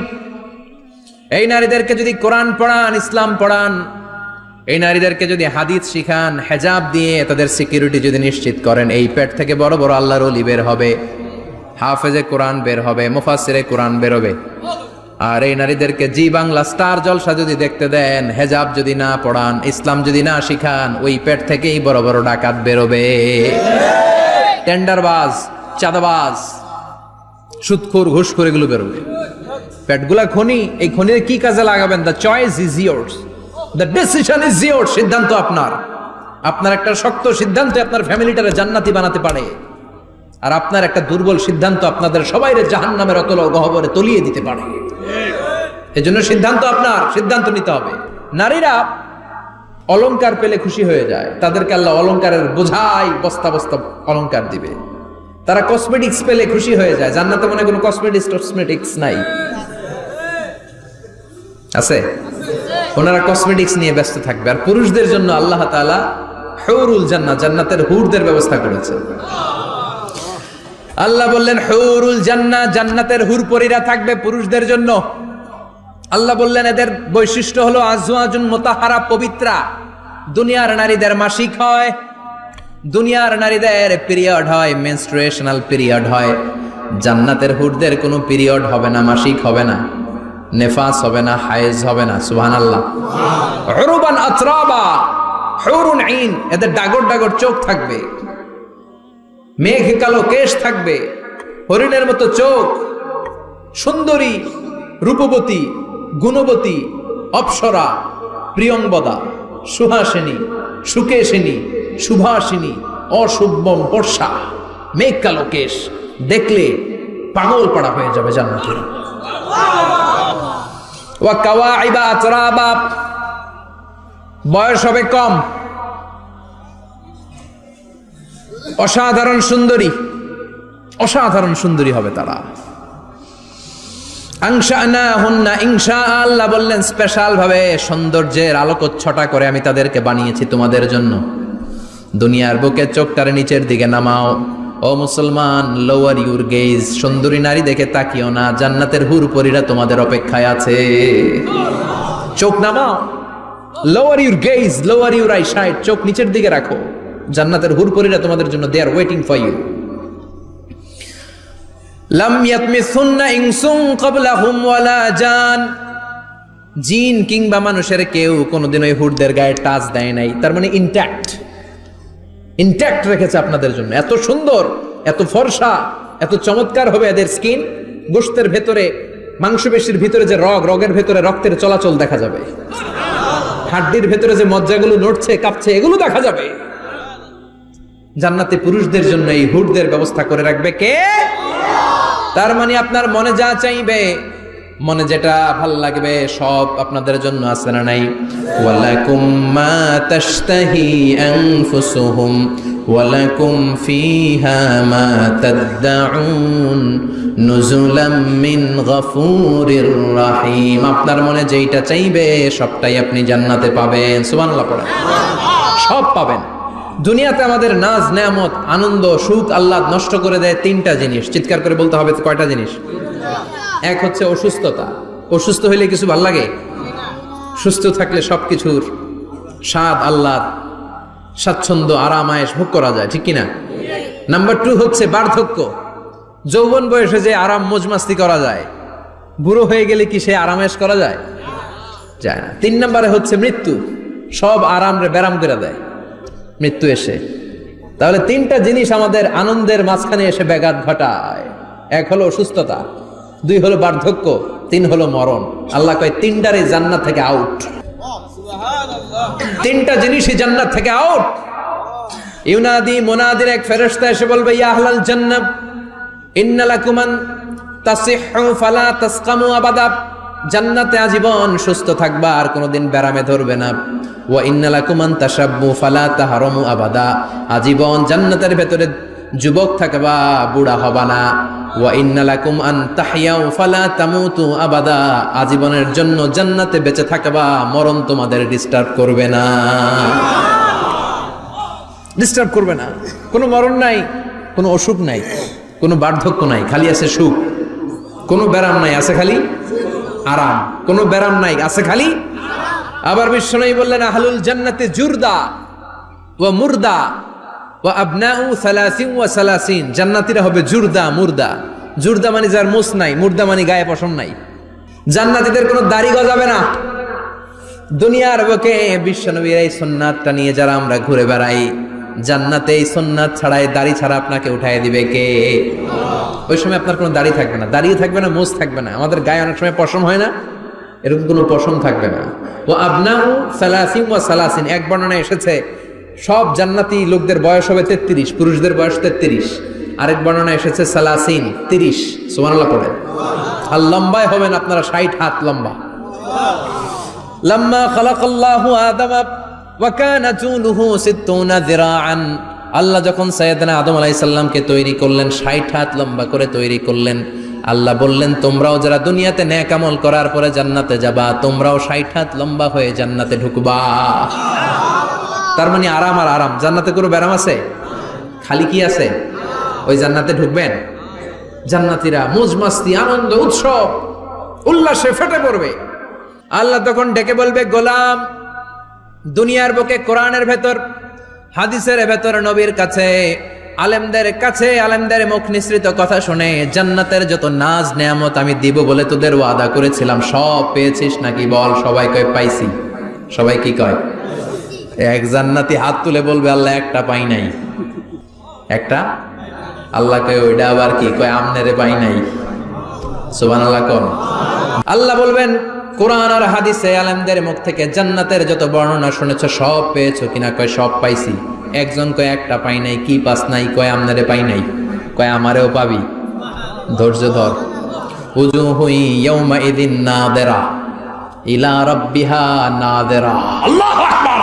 A: এই নারীদেরকে যদি কোরআন পড়ান, ইসলাম পড়ান, এই নারীদেরকে যদি হাদিস শিখান, হেজাব দিয়ে তাদের সিকিউরিটি যদি নিশ্চিত করেন, এই পেট থেকে বড় বড় আল্লাহর ওলি বের হবে, হাফেজে কোরআন বের হবে, মুফাসসিরে কোরআন বের হবে। আর এই নারীদেরকে জি বাংলা স্টার জলসা যদি দেখতে দেন, হেজাব যদি না পড়ান, ইসলাম যদি না শিখান, ওই পেট থেকেই বড় বড় ডাকাত বেরোবে, টেন্ডারবাজ, চাঁদাবাজ, সুদখোর, ঘুষখোর, এগুলো বেরোবে। পেটগুলা খনি, এই খনির কি কাজে লাগাবেন? The choice is years, the decision is years. সিদ্ধান্ত আপনার। আপনার একটা শক্ত সিদ্ধান্ত আপনার ফ্যামিলিটারে জান্নাতি বানাতে পারে, আর আপনার একটা দুর্বল সিদ্ধান্ত আপনাদের সবাইরে জাহান্নামের অতল গহ্বরে তলিয়ে দিতে পারে। এজন্য সিদ্ধান্ত আপনার, সিদ্ধান্ত নিতে হবে। নারীরা অলংকার পেলে খুশি হয়ে যায়, তাদেরকে আল্লাহ অলংকারের বোঝাই বস্তা বস্তা অলংকার দিবে। তারা কসমেটিক্স পেলে খুশি হয়ে যায়। জান্নাতে মনে কোনো কসমেটিক্স নাই, আছে? ওনারা কসমেটিক্স নিয়ে ব্যস্ত থাকবে। আর পুরুষদের জন্য আল্লাহ তাআলা হুরুল জান্নাহ, জান্নাতের হুরদের ব্যবস্থা করেছে। আল্লাহ বললেন হুরুল জান্নাহ, জান্নাতের হুরপরীরা থাকবে পুরুষদের জন্য। আল্লাহ বললেন এদের বৈশিষ্ট্য হলো আজওয়াজুন মুতাহহারা, পবিত্রা। দুনিয়ার নারীদের মাসিক হয়, দুনিয়ার নারীদের পিরিয়ড হয়, মেনস্ট্রুয়েশনাল পিরিয়ড হয়। জান্নাতের হুরদের কোনো পিরিয়ড হবে না, মাসিক হবে না, নেফাস হবে না, হায়েজ হবে না। সুবহানাল্লাহ। উরুবান আতরাবা, হুরুন আইন, এদের ডাগর ডাগর চোখ থাকবে, মেঘ কালো কেশ থাকবে, হরিণের মতো চোখ, সুন্দরী, রূপবতী, গুণবতী, অপ্সরা, প্রিয়ংবদা, সুহাসিনী, সুকেশিনী, সুভাষিনী, অশুভম বর্ষা, মেঘ কালো কেশ, দেখলে পাগল পড়া হয়ে যাবে জান্নাতীরা। ওয়া কাওয়াইবা আতরাবা, বয়স হবে কম, অসাধারণ সুন্দরী, অসাধারণ সুন্দরী হবে তারা। আনশানাহুন্না ইনশা, আল্লাহ বললেন স্পেশাল ভাবে সৌন্দর্যের আলোকচ্ছটা করে আমি তাদেরকে বানিয়েছি তোমাদের জন্য। দুনিয়ার বুকে চোখটারে নিচের দিকে নামাও। ও মুসলমান, লোয়ার ইউর গেজ, সুন্দরী নারী দেখে তাকিও না, জান্নাতের হুরপরীরা তোমাদের অপেক্ষায় আছে। চোখ নামাও, lower your gauge, lower your I side, চোখ নিচের দিকে রাখো, জান্নাতের হুরপরীরা তোমাদের জন্য দে আর ওয়েটিং ফর ইউ। লাম ইয়াতমিসুন্না ইনসুন ক্বাবলাহুম ওয়ালা জান, জিন কিংবা মানুষের কেউ কোনোদিন ওই হুরদের গায়ে টাচ দেয় নাই। তার মানে ইনট্যাক্ট, ইনট্যাক্ট রেখেছে আপনাদের জন্য। এত সুন্দর, এত ফর্সা, এত চমৎকার হবে এদের স্কিন। গোশতের ভেতরে, মাংসপেশির ভিতরে যে রগ, রগের ভেতরে রক্তের চলাচল দেখা যাবে, হাড্ডির ভেতরে যে মজ্জাগুলো নড়ছে কাঁপছে, এগুলো দেখা যাবে। জান্নাতে পুরুষদের জন্য এই হুরদের ব্যবস্থা করে রাখবে কে? তার মানে আপনার মনে যা চাইবে, মনে যেটা ভাল লাগবে সব আপনাদের জন্য আছে না নাই? ওয়ালাকুম মা তাশতাহি আনফুসুহুম ওয়ালাকুম ফিহা মা তাদউন নুজুলাম মিন গফুরির রহিম। আপনার মনে যেটা চাইবে সবটাই আপনি জান্নাতে পাবেন। সুবহানাল্লাহ পড়েন। সব পাবেন। দুনিয়াতে আমাদের নাজ, নেয়ামত, আনন্দ, সুখ আল্লাহ নষ্ট করে দেয় তিনটা জিনিস। চিৎকার করে বলতে হবে কয়টা জিনিস? এক হচ্ছে অসুস্থতা। অসুস্থ হইলে কিছু ভাল লাগে? সুস্থ থাকলে সবকিছুর স্বাদ, আল্লাহ, স্বাচ্ছন্দ্য, আরাম, আয়েশ ভোগ করা যায়, ঠিক কিনা? নাম্বার 2 হচ্ছে বার্ধক্য। যৌবন বয়সে যে আরাম মজমাস্তি করা যায়, বুড়ো হয়ে গেলে কি সে আরামেশ করা যায়? যায় না। 3 নম্বরে হচ্ছে মৃত্যু। সব আরাম রে ব্যারাম করে দেয় মৃত্যু এসে। তাহলে 3টা জিনিস আমাদের আনন্দের মাঝখানে এসে ব্যাঘাত ঘটায়। 1 হলো অসুস্থতা, 2 হলো বার্ধক্য, 3 হলো মরণ। আল্লাহ কয় 3টারই জান্নাত থেকে আউট। 3টা জিনিসই জান্নাত থেকে আউট। ইউনাদি মুনাদির এক ফেরেশতা এসে বলবে, ইয়া আহলাল জান্নাহ ইন্না লাকুম আন তাসিহু ফালা তাসকামু আবাদা। জান্নাতে আজীবন সুস্থ থাকবা, আর কোনোদিন ব্যারামে ধরবে না। ওয়া ইন্না লাকুম আন তাশাব্বু ফালা তাহরামু আবাদা। আজীবন জান্নাতের ভেতরে যুবক থাকবা, বুড়া হবা না। ওয়া ইন্না লাকুম আন তাহইয়াউ ফালা তামুতু আবাদা, আজীবনের জন্য জান্নাতে বেঁচে থাকবা, মরণ তোমাদের ডিস্টার্ব করবে না, ডিস্টার্ব করবে না। কোনো মরণ নাই, কোনো অসুখ নাই, কোনো বার্ধক্য নাই, খালি আছে সুখ। কোনো ব্যারাম নাই, আছে খালি আরাম। কোনো ব্যারাম নাই, আছে খালি। আবার বিশ্বনবী বললেন আহলুল জান্নাতে জুরদা ওয়া মুরদা ওয়া আবনাউ সালাসিন ওয়া সালাসিন, জান্নাতীরা হবে জুরদা মুরদা। জুরদা মানে যার মুছ নাই, মুরদা মানে গায়ে পশম নাই। জান্নাতীদের কোনো দাড়ি গজাবে না। দুনিয়ার বুকে বিশ্বনবীর এই সুন্নাতটা নিয়ে যারা আমরা ঘুরে বেড়াই, জান্নাতে এই সুন্নাত ছাড়াই দাড়ি ছাড়া আপনাকে উঠায় দিবে কে? ওই সময় আপনার কোনো দাড়ি থাকবে না, দাড়িও থাকবে না, মুছ থাকবে না। আমাদের গায়ে অনেক সময় পশম হয় না, এরকম কোনো পশম থাকবে না। ও আবনাউ সালাসিন ওয়া সালাসিন, এক বর্ণনায় এসেছে সব জান্নাতি লোকদের বয়স হবে 33, পুরুষদের বয়স 33। আরেক বর্ণনায় এসেছে সালাসিন, 30। সুবহানাল্লাহ পড়ে। আর লম্বায় হবেন আপনারা 60 হাত লম্বা। লাম্মা খালাকাল্লাহু আদামা ওয়া কানা তুলুহু 60 যিরাআন, আল্লাহ যখন সাইয়েদনা আদম আলাইহিস সালামকে তৈরি করলেন, 60 হাত লম্বা করে তৈরি করলেন। আল্লাহ বললেন তোমরাও যারা দুনিয়াতে নেক আমল করার পরে জান্নাতে যাবা, তোমরাও 60 হাত লম্বা হয়ে জান্নাতে ঢুকবা। তার মানে আরাম আর আরাম। জান্নাতে কোনো ব্যারাম আছে? খালি কি আছে? ওই জান্নাতে ঢুকবেন, জান্নাতীরা মौज মাস্তি, আনন্দ, উৎসব, উল্লাসে ফেটে পড়বে। আল্লাহ তখন ডেকে বলবে গোলাম, দুনিয়ার বুকে কোরআনের ভেতর, হাদিসের ভেতর, নবীর কাছে, আলেমদের কাছে, আলেমদের মুখ নিঃসৃত কথা শুনে জান্নাতের যত নাজ নেয়ামত আমি দিব বলে তোদের ওয়াদা করেছিলাম, সব পেয়েছিস নাকি বল? সবাই কয় পাইছি। সবাই কি কয়? এক জান্নাতি হাত তুলে বলবে আল্লাহ একটা পাই নাই। একটা? আল্লাহ কয় ওইটা আবার কি? কয় আমনেরে পাই নাই। সুবহানাল্লাহ কোন? আল্লাহ বলবেন কোরআন আর হাদিসে আলেমদের মুখ থেকে জান্নাতের যত বর্ণনা শুনেছো সব পেয়েছো কিনা? কয় সব পাইছি। একজন কয় একটা পাই নাই। কি পাস নাই? কয় আমনেরে পাই নাই। কয় আমারেও পাবি। ধৈর্য ধর। উজুহু ইয়াউমা ইদিন নাদিরা ইলা রাব্বিহা নাদিরা। আল্লাহু আকবার।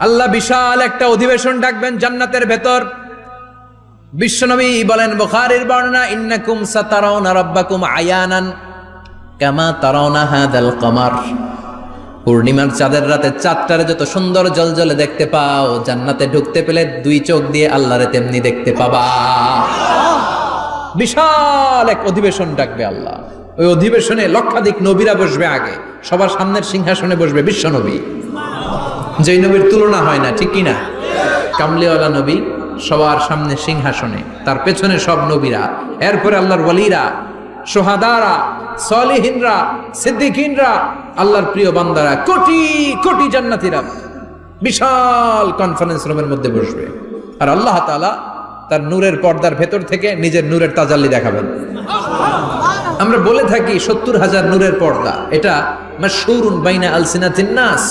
A: আল্লাহ বিশাল একটা অধিবেশন ডাকবেন জান্নাতের ভেতর। বিশ্বনবী বলেন বুখারীর বর্ণনা, ইন্নাকুম সাতারাউনা রাব্বাকুম আয়ানান কামা তারাউনা হাদাল কমার। পূর্ণিমার চাঁদের রাতে চাঁদটারে যত সুন্দর জলজলে দেখতে পাও, জান্নাতে ঢুকতে পেলে দুই চোখ দিয়ে আল্লাহরে তেমনি দেখতে পাবা। বিশাল এক অধিবেশন ডাকবে আল্লাহ। ওই অধিবেশনে লক্ষাধিক নবীরা বসবে। আগে সবার সামনের সিংহাসনে বসবে বিশ্বনবী, যেই নবীর তুলনা হয় না, ঠিক কিনা? কামলিওয়ালা নবী সবার সামনে সিংহাসনে, তার পেছনে সব নবীরা, এরপরে আল্লাহর ওয়ালিরা, সোহাদারা, সলিহিনরা, সিদ্দিকিনরা, আল্লাহর প্রিয় বান্দারা, কোটি কোটি জান্নাতীরা বিশাল কনফারেন্স রুমের মধ্যে বসবে। আর আল্লাহ তাআলা তার নূরের পর্দার ভেতর থেকে নিজের নূরের তাজাল্লি দেখাবেন। আমরা বলে থাকি 70,000 নূরের পর্দা, এটা মাশহুরুন বাইনা আলসিনাতিন নাস,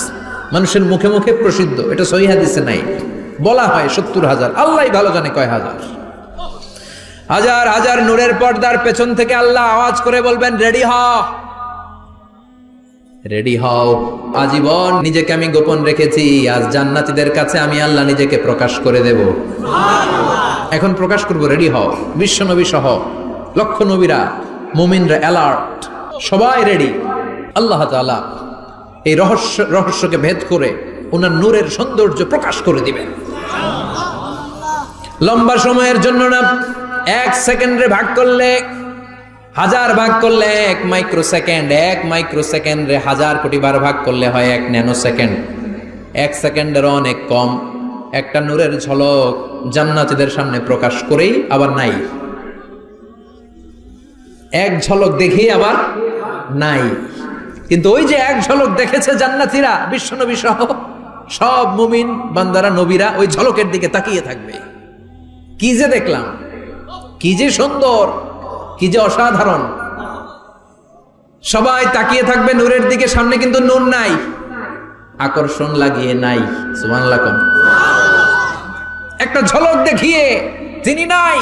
A: মানুষের মুখে মুখে প্রসিদ্ধ। এটা সহিহ হাদিসে নাই, বলা হয় 70,000। আল্লাহই ভালো জানে কয় হাজার। হাজার হাজার নূরের পর্দার পেছন থেকে আল্লাহ আওয়াজ করে বলবেন রেডি হও, রেডি হও। আজীবন নিজেকে আমি গোপন রেখেছি, আজ জান্নাতীদের কাছে আমি আল্লাহ নিজেকে প্রকাশ করে দেব। এখন প্রকাশ করব, রেডি হও। বিশ্ব নবী সহ লক্ষ নবীরা, মুমিনরা অ্যালার্ট, সবাই রেডি। আল্লাহ তাআলা এই রহস্যকে ভেদ করে ওনার নূরের সৌন্দর্য প্রকাশ করে দিবেন। লম্বা সময়ের জন্য না, 1 সেকেন্ডে ভাগ করলে, 1000 ভাগ করলে 1 মাইক্রোসেকেন্ড, 1 মাইক্রোসেকেন্ডে 1000 কোটি বার ভাগ করলে হয় 1 ন্যানো সেকেন্ড। 1 সেকেন্ডের অনেক কম একটা নূরের ঝলক জান্নাতীদের সামনে প্রকাশ করেই আবার নাই। এক ঝলক দেখেই আবার নাই। কিন্তু ওই যে এক ঝলক দেখেছে জান্নাতীরা, বিশ্বনবী সহ সব মুমিন বান্দারা, নবীরা ওই ঝলকের দিকে তাকিয়ে থাকবে। কি যে দেখলাম, কি যে সুন্দর, কি যে অসাধারণ। সবাই তাকিয়ে থাকবে নূরের দিকে, সামনে কিন্তু নূর নাই, আকর্ষণ লাগিয়ে নাই। সুবহানাল্লাহ। একটা ঝলক দেখিয়ে তিনি নাই,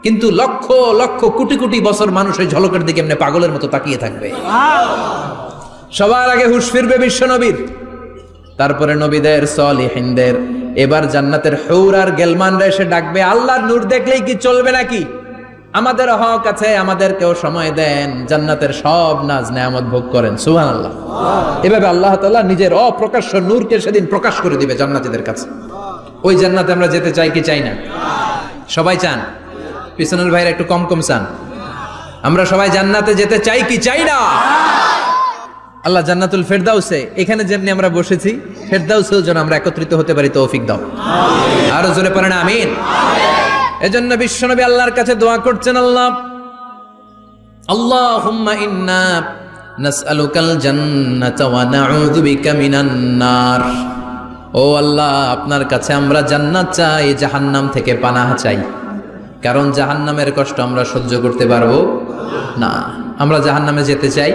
A: কিন্তু লক্ষ লক্ষ কোটি কোটি বছর মানুষ ওই ঝলকের দিকে এমনি পাগলের মতো তাকিয়ে থাকবে। সবার আগে হুঁশ ফিরবে বিশ্বনবীর, তারপরে নবীদের, সলিহিনদের, এবার জান্নাতের হুর আর গেলমানরা এসে ডাকবে, আল্লাহর নূর দেখলেই কি চলবে নাকি? আমাদের হক আছে, আমাদেরকেও সময় দেন, জান্নাতের সব নাজ নেয়ামত ভোগ করেন। সুবহানাল্লাহ। এভাবে আল্লাহ তাআলা নিজের অপ্রকাশ্য নূরকে সেদিন প্রকাশ করে দিবে জান্নাতীদের কাছে। ওই জান্নাতে আমরা যেতে চাই কি চাই না? সবাই চান? পিছনের ভাইরা একটু কম কম চান। আমরা সবাই জান্নাতে যেতে চাই কি চাই না? আল্লাহ জান্নাতুল ফেরদাউসে, এখানে যেমনি আমরা বসেছি, ফেরদাউসেও যেন আমরা একত্রিত হতে পারি, তৌফিক দাও। আরো জোরে পড়েন আমিন। এজন্য বিশ্বনবী আল্লাহর কাছে দোয়া করছেন, আল্লাহ আল্লাহুম্মা ইন্না নাসআলুকাল জান্নাতা ওয়া নাউযু বিকা মিনান নার। ও আল্লাহ, আপনার কাছে আমরা জান্নাত চাই, জাহান্নাম থেকে পানাহ চাই। কারণ জাহান্নামের কষ্ট আমরা সহ্য করতে পারবো না। আমরা জাহান্নামে যেতে চাই